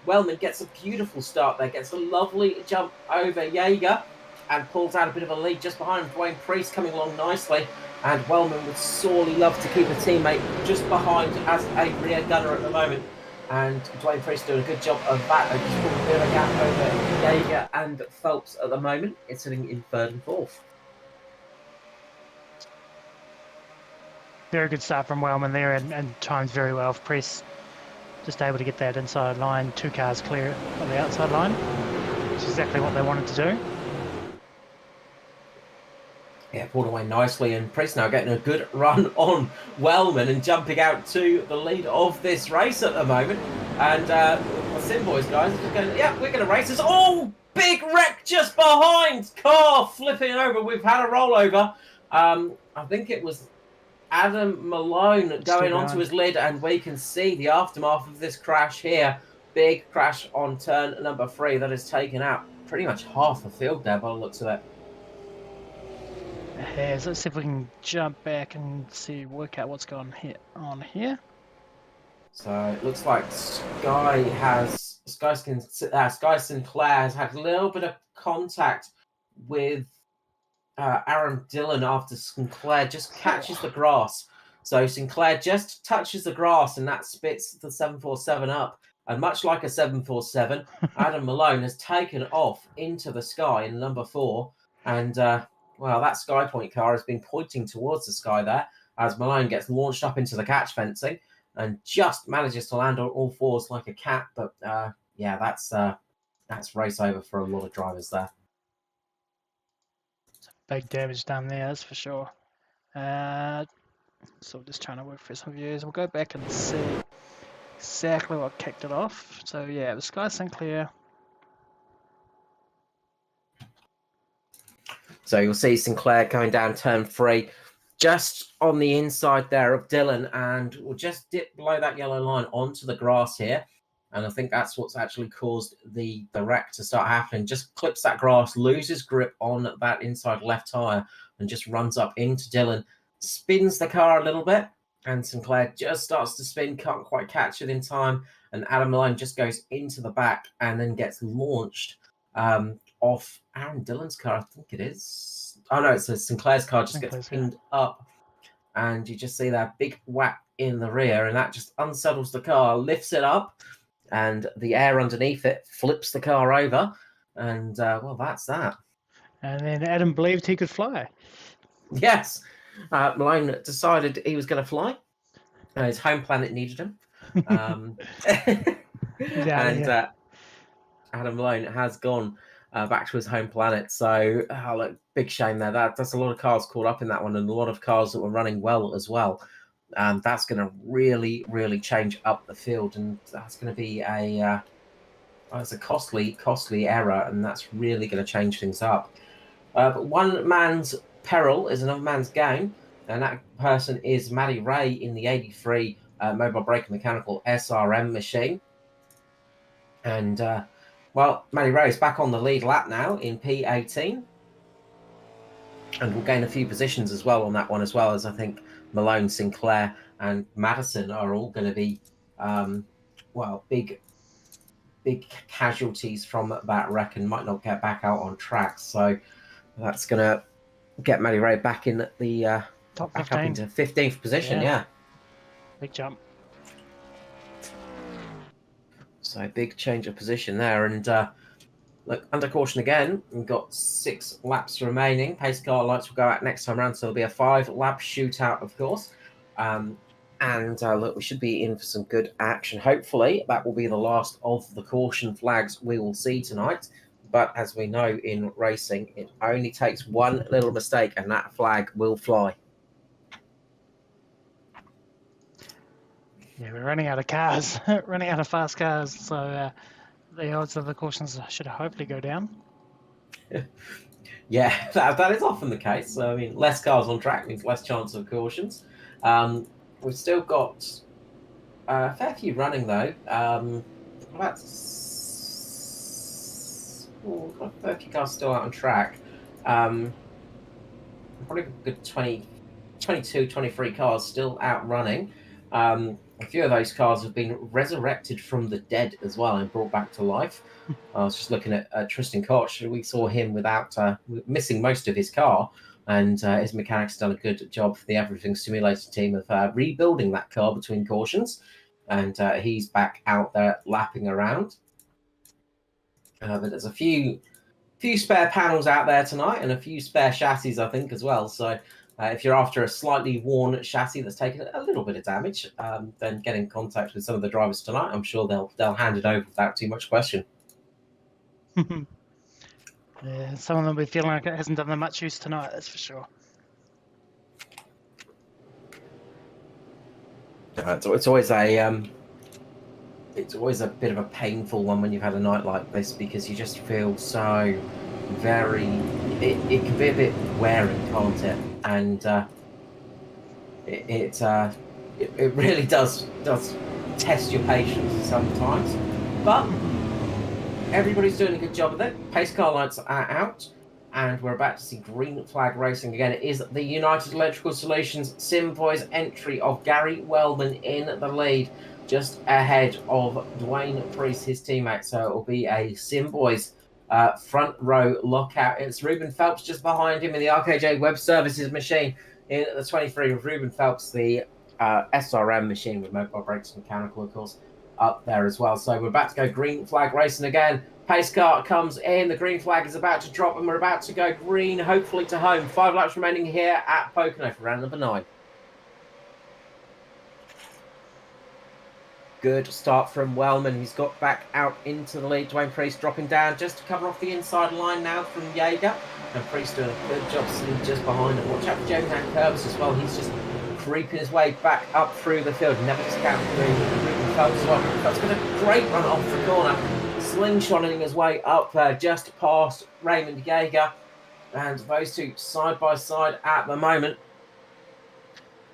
Wellman gets a beautiful start there. Gets a lovely jump over Jaeger and pulls out a bit of a lead just behind him. Dwayne Priest coming along nicely. And Wellman would sorely love to keep a teammate just behind as a rear gunner at the moment. And Dwayne Priest doing a good job of that. Just putting a bit of a gap over Jaeger and Phelps at the moment. It's sitting in 3rd and 4th. Very good start from Wellman there, and times very well for Priest. Just able to get that inside line, 2 cars clear of the outside line, which is exactly what they wanted to do. Yeah, pulled away nicely, and Priest now getting a good run on Wellman and jumping out to the lead of this race at the moment. And the Sim Boys guys are just going, yeah, we're going to race this. Oh, big wreck just behind. Car flipping over. We've had a rollover. I think it was Adam Malone going onto his lid, and we can see the aftermath of this crash here. Big crash on turn number 3 that has taken out pretty much half the field there by the looks of it. Let's see if we can jump back and work out what's going on here. So it looks like Sky Sinclair has had a little bit of contact with Aaron Dillon after Sinclair just catches the grass. So Sinclair just touches the grass, and that spits the 747 up. And much like a 747, Adam Malone has taken off into the sky in number 4. And well, that Sky Point car has been pointing towards the sky there as Malone gets launched up into the catch fencing and just manages to land on all 4s like a cat. But yeah, that's race over for a lot of drivers there. Big damage done there, that's for sure. So just trying to work for some views. We'll go back and see exactly what kicked it off. So yeah, it was Sky Sinclair. So you'll see Sinclair going down turn 3, just on the inside there of Dillon, and will just dip below that yellow line onto the grass here. And I think that's what's actually caused the wreck to start happening. Just clips that grass, loses grip on that inside left tyre, and just runs up into Dillon, spins the car a little bit, and Sinclair just starts to spin, can't quite catch it in time, and Adam Malone just goes into the back and then gets launched off Aaron Dillon's car, I think it is. Oh no, it's Sinclair's car just gets pinned up, and you just see that big whack in the rear, and that just unsettles the car, lifts it up, and the air underneath it flips the car over, and well, that's that. And then Adam believed he could fly. Yes, Malone decided he was going to fly. His home planet needed him. And Adam Malone has gone back to his home planet. So, look, big shame there. That's a lot of cars caught up in that one, and a lot of cars that were running well as well. That's going to really, really change up the field, and that's going to be it's a costly error, and that's really going to change things up. But one man's peril is another man's gain, and that person is Matty Ray in the 83 Mobile Brake Mechanical SRM machine. And well, Matty Ray is back on the lead lap now in P18, and will gain a few positions as well on that one, as well as I think Malone, Sinclair, and Madison are all going to be well, big casualties from that wreck and might not get back out on track. So that's going to get Matty Ray back in the top 15. Back up into 15th position. Yeah. Big jump. So big change of position there, and Look, under caution again. We've got 6 laps remaining. Pace car lights will go out next time around, so there'll be a 5-lap shootout, of course. And look, we should be in for some good action. Hopefully, that will be the last of the caution flags we will see tonight. But as we know in racing, it only takes one little mistake and that flag will fly. Yeah, we're running out of cars, running out of fast cars, so the odds of the cautions should hopefully go down. Yeah, that is often the case. So, I mean, less cars on track means less chance of cautions. We've still got a fair few running, though. About 30 cars still out on track. Probably a good 20, 22, 23 cars still out running. A few of those cars have been resurrected from the dead as well and brought back to life. I was just looking at Tristan Koch. We saw him without missing most of his car, and his mechanics done a good job for the Everything Simulator team of rebuilding that car between cautions, and he's back out there lapping around. But there's a few spare panels out there tonight and a few spare chassis, I think, as well. So if you're after a slightly worn chassis that's taken a little bit of damage, then get in contact with some of the drivers tonight. I'm sure they'll hand it over without too much question. Yeah, some of them will be feeling like it hasn't done them much use tonight, that's for sure. It's always a bit of a painful one when you've had a night like this, because you just feel so very. It can be a bit wearing, can't it? And it really does test your patience sometimes, but everybody's doing a good job of it. Pace car lights are out, and we're about to see green flag racing again. It is the United Electrical Solutions Sim Boys entry of Gary Wellman in the lead, just ahead of Dwayne Priest, his teammate. So it will be a Sim Boys front row lockout. It's Ruben Phelps just behind him in the RKJ Web Services machine in the 23 of Ruben Phelps, the SRM machine with mobile brakes, mechanical, of course, up there as well. So we're about to go green flag racing again. Pace car comes in, the green flag is about to drop, and we're about to go green, hopefully to home. 5 laps remaining here at Pocono for round number 9. Good start from Wellman. He's got back out into the lead. Dwayne Priest dropping down just to cover off the inside line now from Jaeger. And Priest doing a good job sitting just behind him. Watch out for James Curvis as well. He's just creeping his way back up through the field. Never discounting Ruben Phelps as well. That's got a great run off the corner. Slingshotting his way up there just past Raymond Jaeger. And those two side by side at the moment,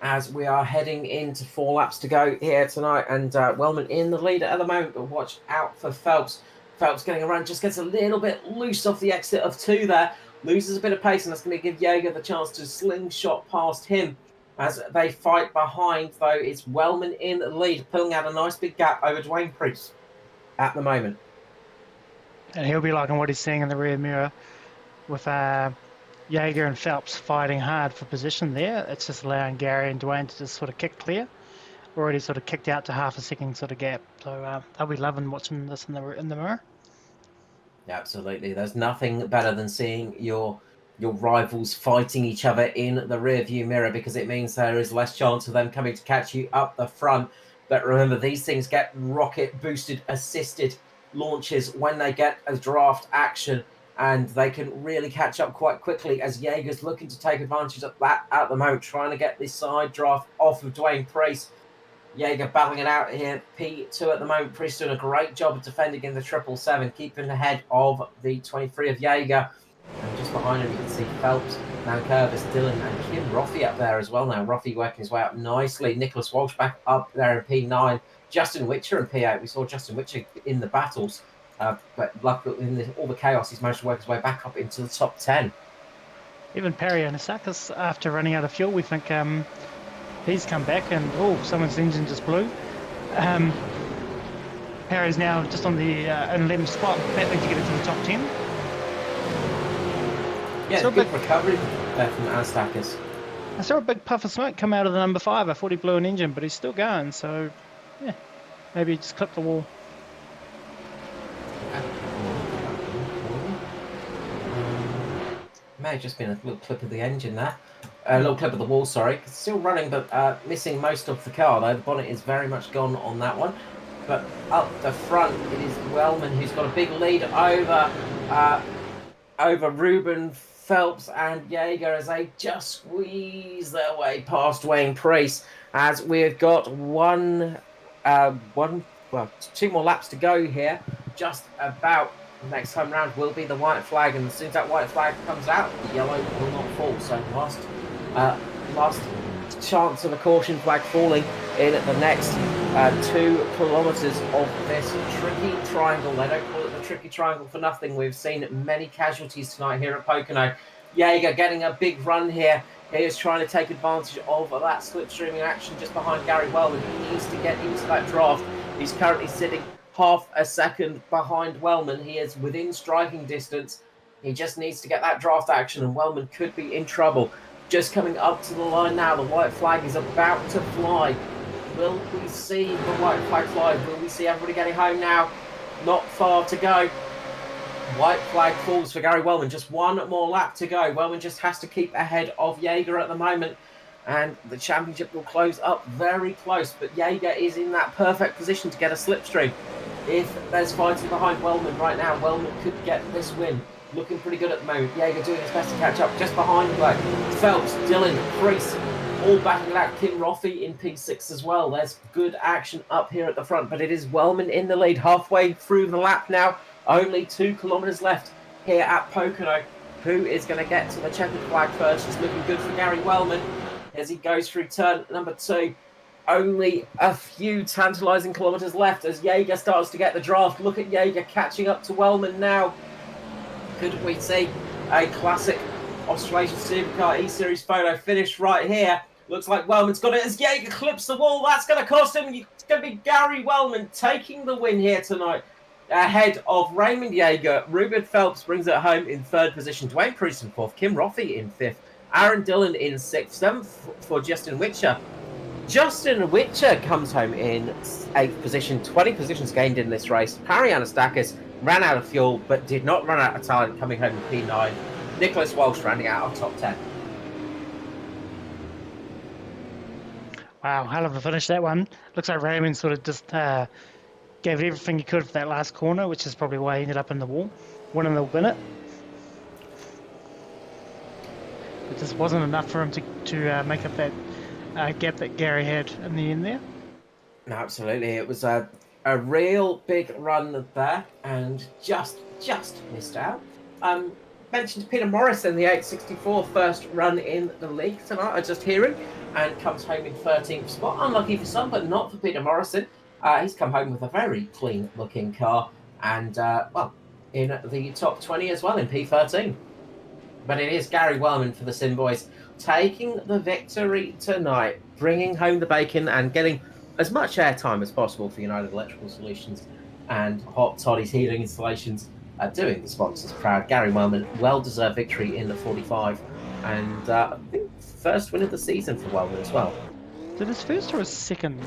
as we are heading into 4 laps to go here tonight. And Wellman in the lead at the moment, but watch out for Phelps. Phelps getting around, just gets a little bit loose off the exit of 2 there. Loses a bit of pace, and that's going to give Jaeger the chance to slingshot past him. As they fight behind, though, it's Wellman in the lead, pulling out a nice big gap over Dwayne Priest at the moment. And he'll be liking what he's seeing in the rear mirror with Jaeger and Phelps fighting hard for position there. It's just allowing Gary and Dwayne to just sort of kick clear. Already sort of kicked out to half a second sort of gap. So I'll be loving watching this in the mirror. Yeah, absolutely. There's nothing better than seeing your rivals fighting each other in the rear view mirror, because it means there is less chance of them coming to catch you up the front. But remember, these things get rocket boosted, assisted launches when they get a draft action, and they can really catch up quite quickly, as Jaeger's looking to take advantage of that at the moment, trying to get this side draft off of Dwayne Priest. Jaeger battling it out here, P2 at the moment. Priest doing a great job of defending in the 777, keeping ahead of the 23 of Jaeger. And just behind him, you can see Phelps, now Curvis, Dylan, and Kim Roffey up there as well now. Roffey working his way up nicely. Nicholas Walsh back up there in P9. Justin Witcher in P8. We saw Justin Witcher in the battles. But luckily, in all the chaos, he's managed to work his way back up into the top 10. Even Perry Anasakis, after running out of fuel, we think he's come back, and someone's engine just blew. Perry's now just on the 11th spot, battling to get into the top 10. Yeah, good recovery from Anastakis. I saw a big puff of smoke come out of the number 5. I thought he blew an engine, but he's still going, so yeah, maybe he just clipped the wall. May have just been a little clip of the engine there. A little clip of the wall, sorry. It's still running, but missing most of the car, though. The bonnet is very much gone on that one. But up the front, it is Wellman who's got a big lead over Ruben Phelps and Jaeger as they just squeeze their way past Wayne Priest. As we've got two more laps to go here. Just about. Next time round will be the white flag, and as soon as that white flag comes out, the yellow will not fall. So last chance of a caution flag falling in the next 2 kilometres of this tricky triangle. They don't call it the tricky triangle for nothing. We've seen many casualties tonight here at Pocono. Jaeger getting a big run here. He is trying to take advantage of that slipstreaming action just behind Gary Wellman. He needs to get into that draft. He's currently sitting half a second behind Wellman. He is within striking distance. He just needs to get that draft action, and Wellman could be in trouble. Just coming up to the line now. The white flag is about to fly. Will we see the white flag fly? Will we see everybody getting home now? Not far to go. White flag falls for Gary Wellman. Just one more lap to go. Wellman just has to keep ahead of Jaeger at the moment, and the championship will close up very close. But Jaeger is in that perfect position to get a slipstream. If there's fighting behind Wellman right now, Wellman could get this win. Looking pretty good at the moment. Jaeger doing his best to catch up just behind him. Phelps, Dillon, Priest, all backing it out. Kim Roffey in P6 as well. There's good action up here at the front, but it is Wellman in the lead halfway through the lap now. Only 2 kilometres left here at Pocono. Who is going to get to the checkered flag first? It's looking good for Gary Wellman as he goes through turn number 2. Only a few tantalising kilometres left as Jaeger starts to get the draft. Look at Jaeger catching up to Wellman now. Could we see a classic Australasian Supercar eSeries photo finish right here? Looks like Wellman's got it as Jaeger clips the wall. That's going to cost him. It's going to be Gary Wellman taking the win here tonight, ahead of Raymond Jaeger. Ruben Phelps brings it home in 3rd position. Dwayne Priest in 4th. Kim Roffey in 5th. Aaron Dillon in 6th. 7th for Justin Witcher. Justin Witcher comes home in 8th position. 20 positions gained in this race. Harry Anastakis ran out of fuel, but did not run out of talent, coming home in P9. Nicholas Walsh rounding out our top 10. Wow, hell of a finish that one. Looks like Raymond sort of just gave it everything he could for that last corner, which is probably why he ended up in the wall, winning the win it. It just wasn't enough for him to make up that gap that Gary had in the end there. No, absolutely. It was a real big run there and just missed out. Mentioned Peter Morris in the 864 first run in the league tonight, I just hearing, and comes home in 13th spot. Unlucky for some, but not for Peter Morrison. He's come home with a very clean looking car and, in the top 20 as well in P13. But it is Gary Wellman for the Sim Boys taking the victory tonight, bringing home the bacon and getting as much airtime as possible for United Electrical Solutions and Hot Toddy's Heating Installations, doing the sponsors proud. Gary Wellman, well-deserved victory in the 45, and I think first win of the season for Wellman as well. Did his first or his second?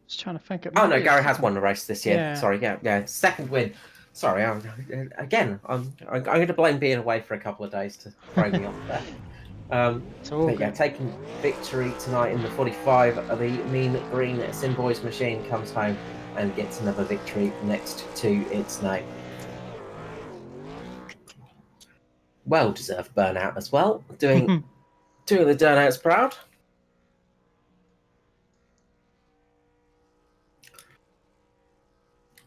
Just trying to think. Oh no, Gary has won the race this year. Yeah. Sorry, yeah, second win. Sorry, I'm going to blame being away for a couple of days to throw me off there. But yeah, taking victory tonight in the 45. The mean green Sim Boys machine comes home and gets another victory next to its name. Well-deserved burnout as well. Doing the Durnouts proud.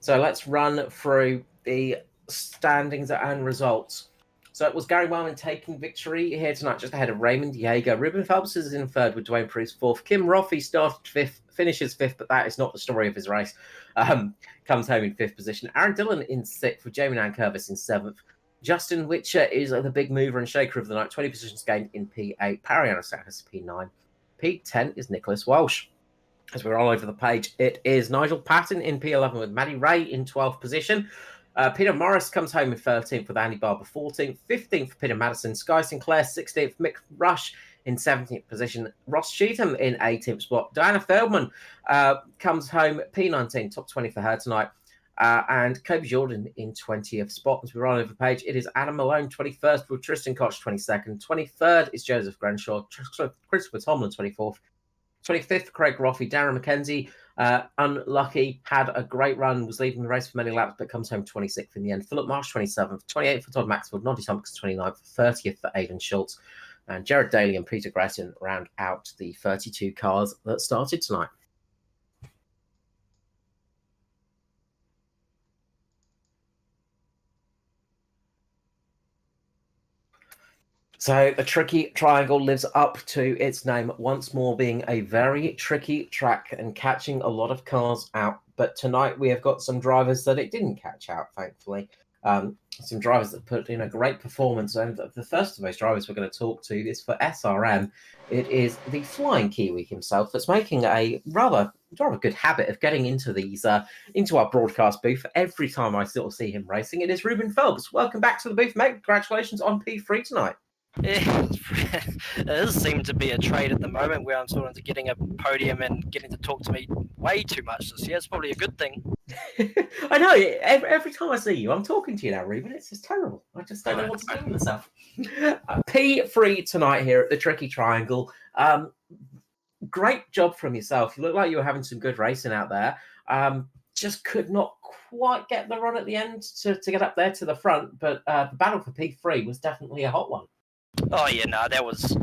So let's run through the standings and results. So it was Gary Wellman taking victory here tonight, just ahead of Raymond Jaeger. Ruben Phelps is in 3rd with Dwayne Priest 4th. Kim Roffey started 5th, finishes 5th, but that is not the story of his race. Comes home in 5th position. Aaron Dillon in 6th with Jamie Nankervis in 7th. Justin Witcher is the big mover and shaker of the night, 20 positions gained in P8. Pariano Sakas P9. P10 is Nicholas Walsh. As we're all over the page, it is Nigel Patton in P11 with Maddie Ray in 12th position. Peter Morris comes home in 13th with Andy Barber 14th. 15th for Peter Madison. Sky Sinclair 16th. Mick Rush in 17th position. Ross Cheatham in 18th spot. Diana Feldman comes home P19, top 20 for her tonight. and Kobe Jordan in 20th spot. As we run over the page, it is Adam Malone 21st with Tristan Koch 22nd. 23rd is Joseph Grenshaw, Christopher Tomlin 24th. 25th, Craig Roffey. Darren McKenzie, unlucky, had a great run, was leading the race for many laps, but comes home 26th in the end. Philip Marsh, 27th. 28th for Todd Maxfield. Noddy Tompkins, 29th. 30th for Aidan Schultz. And Jared Daly and Peter Grayson round out the 32 cars that started tonight. So the Tricky Triangle lives up to its name once more, being a very tricky track and catching a lot of cars out. But tonight we have got some drivers that it didn't catch out, thankfully. Some drivers that put in a great performance. And the first of those drivers we're going to talk to is for SRM. It is the Flying Kiwi himself that's making a rather good habit of getting into these into our broadcast booth every time I sort of see him racing. It is Ruben Phelps. Welcome back to the booth, mate. Congratulations on P3 tonight. Yeah, it does seem to be a trade at the moment where I'm sort of getting a podium and getting to talk to me way too much this year. It's probably a good thing. I know. Every time I see you, I'm talking to you now, Ruben. It's just terrible. I just don't know what to do with myself. P3 tonight here at the Tricky Triangle. Great job from yourself. You look like you were having some good racing out there. Just could not quite get the run at the end to get up there to the front, but the battle for P3 was definitely a hot one. Oh yeah, no, that was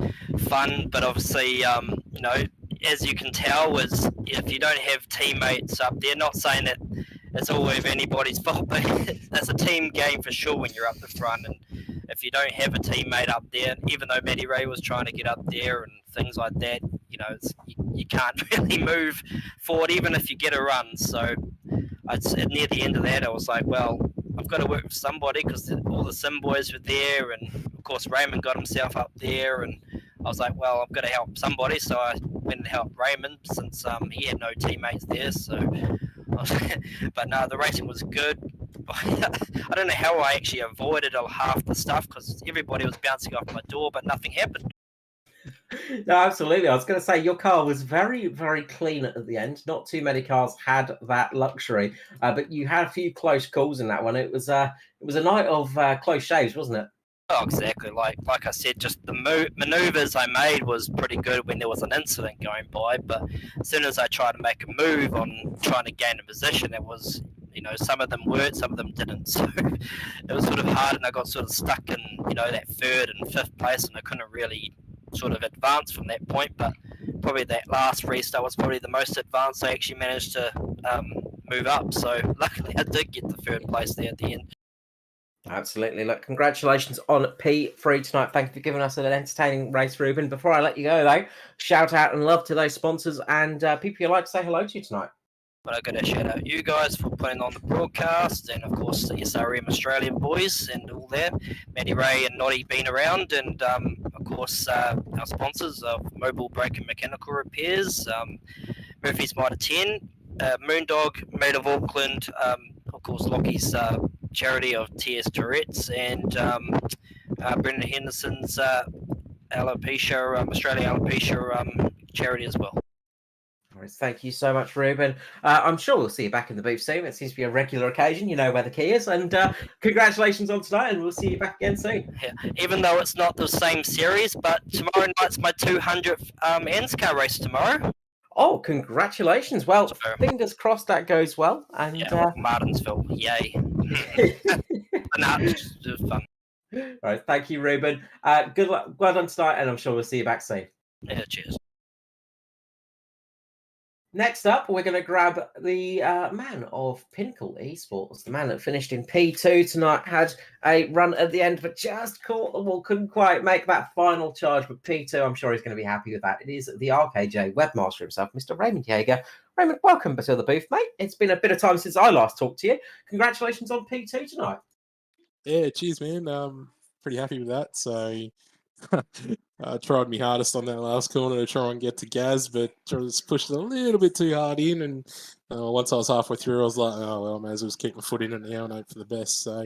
fun, but obviously, you know, as you can tell, was if you don't have teammates up there, not saying that it's always anybody's fault, but it's a team game for sure when you're up the front, and if you don't have a teammate up there, even though Matty Ray was trying to get up there and things like that, you know, you can't really move forward, even if you get a run. So near the end of that, I was like, well, I've got to work with somebody because all the Sim boys were there, and of course Raymond got himself up there, and I was like, well, I've got to help somebody, so I went and helped Raymond since he had no teammates there. So, but no, the racing was good. I don't know how I actually avoided half the stuff because everybody was bouncing off my door, but nothing happened. No, absolutely. I was going to say your car was very, very clean at the end. Not too many cars had that luxury, but you had a few close calls in that one. It was a night of close shaves, wasn't it? Oh, exactly. Like I said, just the maneuvers I made was pretty good when there was an incident going by. But as soon as I tried to make a move on trying to gain a position, it was, you know, some of them worked, some of them didn't. So it was sort of hard, and I got sort of stuck in, you know, that third and fifth place, and I couldn't really sort of advance from that point. But probably that last restart was probably the most advanced I actually managed to move up. So luckily I did get the third place there at the end. Absolutely. Look, congratulations on P3 tonight. Thank you for giving us an entertaining race, Ruben. Before I let you go, though, shout out and love to those sponsors and people you'd like to say hello to tonight. But I've got to shout out you guys for putting on the broadcast, and of course the SRM Australian boys and all that. Matty Ray and Noddy been around, and of course our sponsors of Mobile Brake and Mechanical Repairs, Murphy's Mitre 10, Moondog, Made of Auckland, of course Lockie's charity of TS Tourette's, and Brendan Henderson's alopecia, Australia alopecia charity as well. Thank you so much, Ruben. I'm sure we'll see you back in the booth soon. It seems to be a regular occasion. You know where the key is. And congratulations on tonight, and we'll see you back again soon. Yeah, even though it's not the same series, but tomorrow night's my 200th NASCAR race tomorrow. Oh, congratulations. Well, fingers crossed that goes well. And yeah, Martinsville, yay. No, it's just fun. All right, thank you, Ruben. Good luck, well done tonight, and I'm sure we'll see you back soon. Yeah, cheers. Next up, we're going to grab the man of Pinnacle Esports, the man that finished in P2 tonight, had a run at the end, but just caught the wall, couldn't quite make that final charge, but P2, I'm sure he's going to be happy with that. It is the RKJ webmaster himself, Mr. Raymond Yeager. Raymond, welcome to the booth, mate. It's been a bit of time since I last talked to you. Congratulations on P2 tonight. Yeah, cheers, man. Pretty happy with that. So I tried my hardest on that last corner to try and get to Gaz, but just pushed it a little bit too hard in. And once I was halfway through, I was like, oh, well, I may as well just keep my foot in it now and hope for the best. So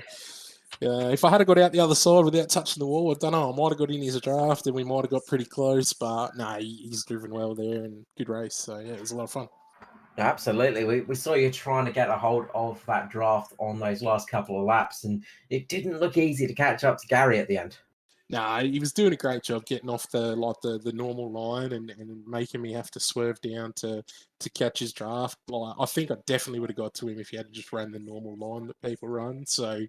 if I had got out the other side without touching the wall, I don't know, I might have got in his draft and we might have got pretty close. But no, he's driven well there and good race. So, yeah, it was a lot of fun. Absolutely. We saw you trying to get a hold of that draft on those last couple of laps, and it didn't look easy to catch up to Gary at the end. Nah, he was doing a great job getting off the normal line and making me have to swerve down to catch his draft. Like, I think I definitely would have got to him if he had just ran the normal line that people run. So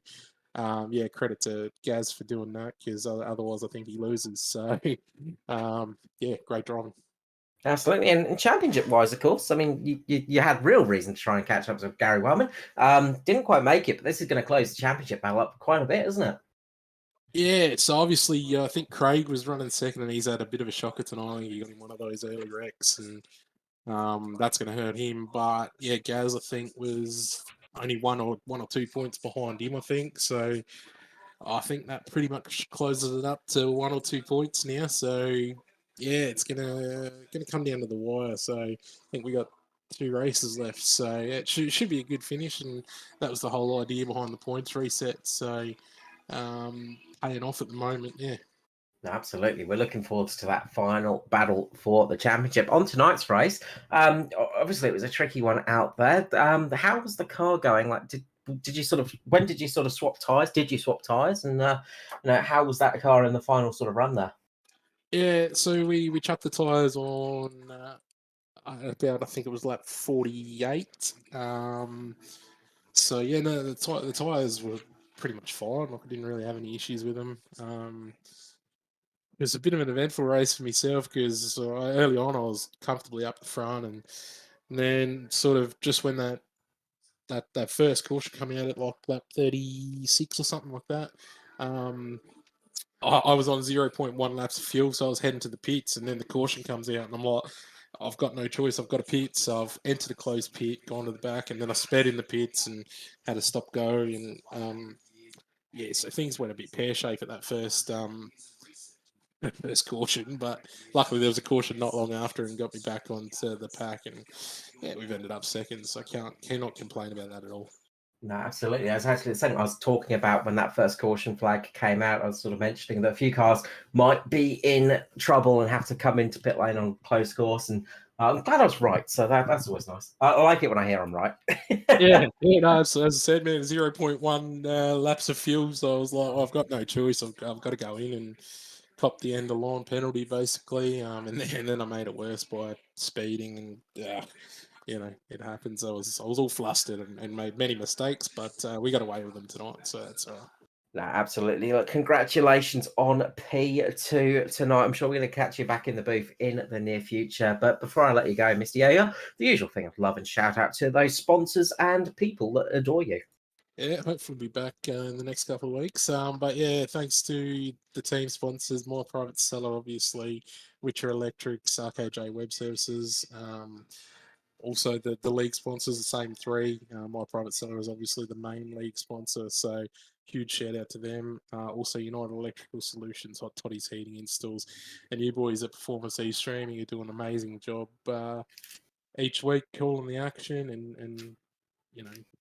yeah, credit to Gaz for doing that, because otherwise I think he loses. So yeah, great driving. Absolutely. And championship-wise, of course, I mean, you had real reason to try and catch up to Gary Wellman. Didn't quite make it, but this is going to close the championship battle up quite a bit, isn't it? Yeah, so obviously I think Craig was running second, and he's had a bit of a shocker tonight. He got in one of those early wrecks, and that's going to hurt him. But yeah, Gaz I think was only one or 2 points behind him, I think. So I think that pretty much closes it up to 1 or 2 points now. So yeah, it's gonna come down to the wire. So I think we got 2 races left. So yeah, it should be a good finish, and that was the whole idea behind the points reset. So paying off at the moment, yeah. Absolutely. We're looking forward to that final battle for the championship. On tonight's race, obviously it was a tricky one out there. How was the car going? Like, did you sort of, when did you sort of swap tyres? Did you swap tyres? And how was that car in the final sort of run there? Yeah, so we chucked the tyres on about, I think it was lap 48. So yeah, no, the tyres were pretty much fine. Like, I didn't really have any issues with them. It was a bit of an eventful race for myself, because early on I was comfortably up the front, and then sort of just when that first caution coming out at like lap 36 or something like that, I was on 0.1 laps of fuel, so I was heading to the pits, and then the caution comes out, and I'm like, I've got no choice. I've got a pit, so I've entered a closed pit, gone to the back, and then I sped in the pits and had to stop go. And yeah, so things went a bit pear shaped at that first caution, but luckily there was a caution not long after and got me back onto the pack, and yeah, we've ended up second, so I cannot complain about that at all. No, absolutely. I was actually the same. I was talking about when that first caution flag came out. I was sort of mentioning that a few cars might be in trouble and have to come into pit lane on close course, and I'm glad I was right. So that's always nice. I like it when I hear I'm right. Yeah, no, as I said, man, 0.1 laps of fuel, so I was like, I've got no choice. I've got to go in and cop the end of line penalty, basically. And then I made it worse by speeding, and it happens. I was all flustered and made many mistakes, but we got away with them tonight, so that's all right. No, absolutely. Look, congratulations on P2 tonight. I'm sure we're going to catch you back in the booth in the near future. But before I let you go, Mr. Yager, the usual thing of love and shout out to those sponsors and people that adore you. Yeah, hopefully we'll be back in the next couple of weeks. But yeah, thanks to the team sponsors, My Private Seller, obviously, Richer Electrics, RKJ Web Services. Also, the league sponsors, the same 3. My Private Seller is obviously the main league sponsor, so huge shout out to them. Also, United Electrical Solutions, Hot Toddy's Heating Installs, and you boys at Performance E-Streaming are doing an amazing job each week calling the action, and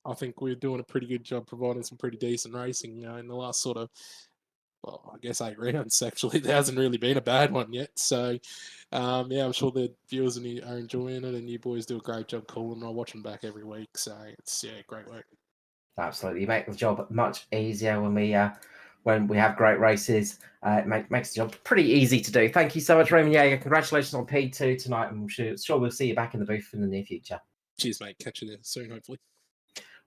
I think we're doing a pretty good job providing some pretty decent racing in the last sort of, well, I guess 8 rounds. Actually, there hasn't really been a bad one yet. So, yeah, I'm sure the viewers are enjoying it, and you boys do a great job calling. I watch them back every week, so it's great work. Absolutely, you make the job much easier when we have great races. It makes the job pretty easy to do. Thank you so much, Raymond Yager. Congratulations on P2 tonight, and I'm sure we'll see you back in the booth in the near future. Cheers, mate. Catch you there soon, hopefully.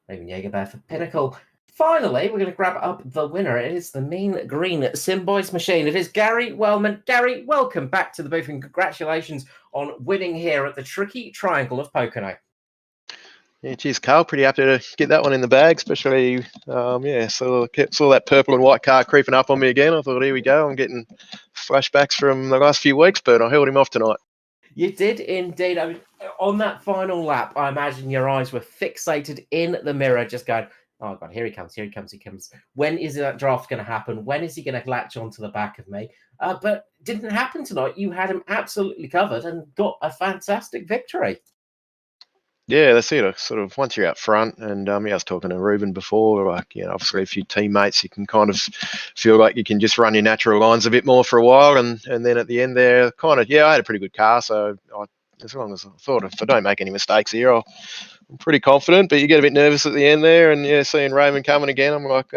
Raymond Yager there for Pinnacle. Finally, we're going to grab up the winner. It is the Mean Green Simboys machine. It is Gary Wellman. Gary, welcome back to the booth, and congratulations on winning here at the Tricky Triangle of Pocono. Yeah, cheers, Carl. Pretty happy to get that one in the bag, especially, saw that purple and white car creeping up on me again. I thought, here we go. I'm getting flashbacks from the last few weeks, but I held him off tonight. You did indeed. I mean, on that final lap, I imagine your eyes were fixated in the mirror, just going, oh, God, here he comes. When is that draft going to happen? When is he going to latch onto the back of me? But it didn't happen tonight. You had him absolutely covered and got a fantastic victory. Yeah, that's it. Sort of once you're out front, and I was talking to Ruben before, obviously a few teammates, you can kind of feel like you can just run your natural lines a bit more for a while, and then at the end there, I had a pretty good car, so I as long as I thought if I don't make any mistakes here, I'm pretty confident. But you get a bit nervous at the end there, and yeah, seeing Raymond coming again, I'm like,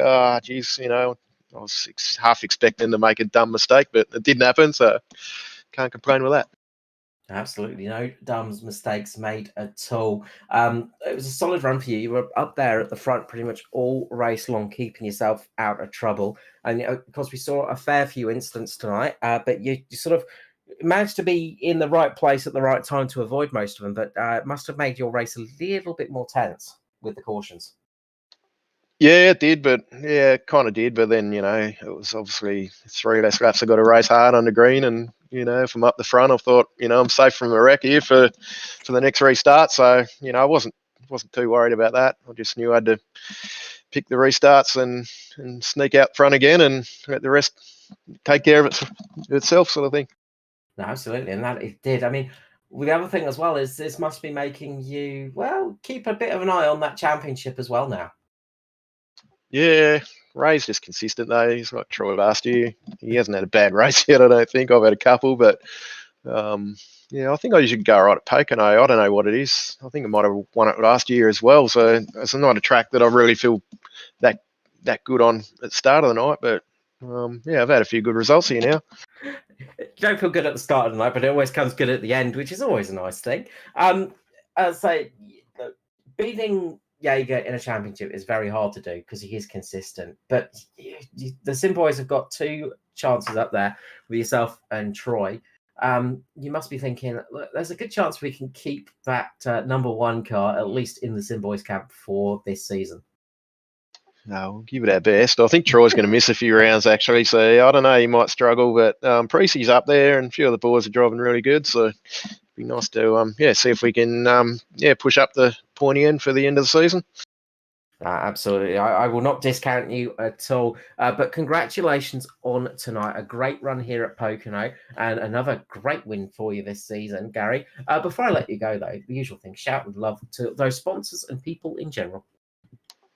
geez, I was half expecting to make a dumb mistake, but it didn't happen, so can't complain with that. Absolutely no dumb mistakes made at all. It was a solid run for you. You were up there at the front pretty much all race long, keeping yourself out of trouble. And of course, we saw a fair few incidents tonight, but you sort of managed to be in the right place at the right time to avoid most of them. But it must have made your race a little bit more tense with the cautions. Yeah, it did, but yeah, it kind of did. But then, it was obviously 3 less laps. I got to race hard under green, and from up the front, I thought, I'm safe from a wreck here for the next restart. So, I wasn't too worried about that. I just knew I had to pick the restarts and sneak out front again, and let the rest take care of itself, sort of thing. No, absolutely, and that it did. I mean, the other thing as well is this must be making you keep a bit of an eye on that championship as well now. Yeah, Ray's just consistent though. He's like Troy last year. He hasn't had a bad race yet, I don't think. I've had a couple, but I think I should go right at Pocono. I don't know what it is. I think I might have won it last year as well. So it's not a track that I really feel that good on at the start of the night. But I've had a few good results here now. You don't feel good at the start of the night, but it always comes good at the end, which is always a nice thing. So beating Jaeger in a championship is very hard to do because he is consistent. But the Sim Boys have got 2 chances up there with yourself and Troy. You must be thinking, look, there's a good chance we can keep that number 1 car at least in the Sim Boys camp for this season. No, we'll give it our best. I think Troy's going to miss a few rounds actually, so I don't know. He might struggle, but Precy's up there, and a few of the boys are driving really good. So it'd be nice to see if we can push up the pointy end for the end of the season. Absolutely. I will not discount you at all. But congratulations on tonight. A great run here at Pocono and another great win for you this season, Gary. Before I let you go, though, the usual thing, shout with love to those sponsors and people in general.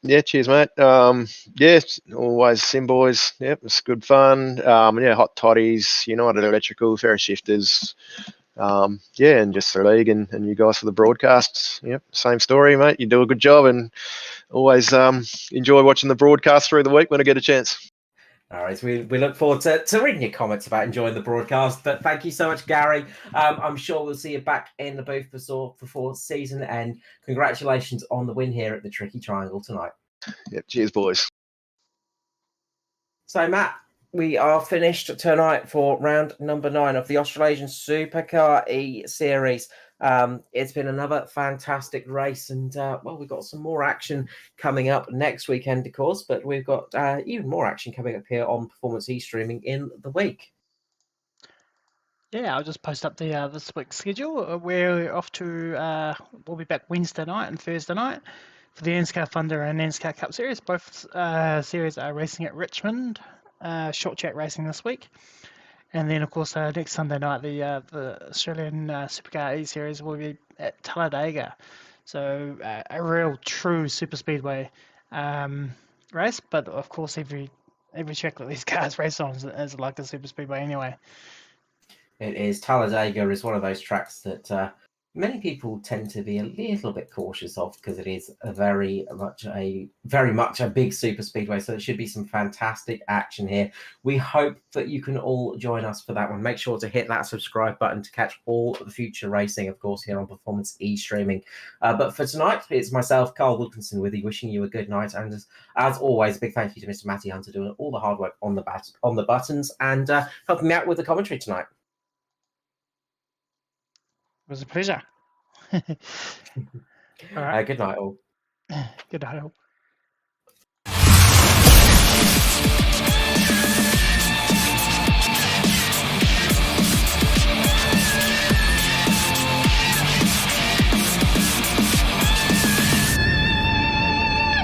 Yeah, cheers, mate. Always Sim Boys. Yep, it's good fun. Hot Toddies, United Electrical, Ferris Shifters. And just the league and you guys for the broadcasts. Yep, same story, mate. You do a good job, and always enjoy watching the broadcast through the week when I get a chance. All right, we look forward to reading your comments about enjoying the broadcast. But thank you so much, Gary. I'm sure we'll see you back in the booth before season end. Congratulations on the win here at the Tricky Triangle tonight. Yep, cheers, boys. So, Matt, we are finished tonight for round number 9 of the Australasian Supercar eSeries. It's been another fantastic race, and we've got some more action coming up next weekend, of course, but we've got even more action coming up here on Performance eStreaming in the week. Yeah, I'll just post up the this week's schedule. We're off to we'll be back Wednesday night and Thursday night for the NSCAR Thunder and NSCAR Cup Series. Both series are racing at Richmond. Short track racing this week. And then, of course, next Sunday night, the Australian Supercar eSeries will be at Talladega. So a real true super speedway race. But, of course, every track that these cars race on is like a super speedway anyway. It is. Talladega is one of those tracks that many people tend to be a little bit cautious of because it is very much a big super speedway. So there should be some fantastic action here. We hope that you can all join us for that one. Make sure to hit that subscribe button to catch all the future racing, of course, here on Performance eStreaming. But for tonight, it's myself, Carl Wilkinson, with you, wishing you a good night. And as always, a big thank you to Mr. Matty Hunter doing all the hard work on the buttons and helping me out with the commentary tonight. It was a pleasure. All right. Good night, all. Good night, all.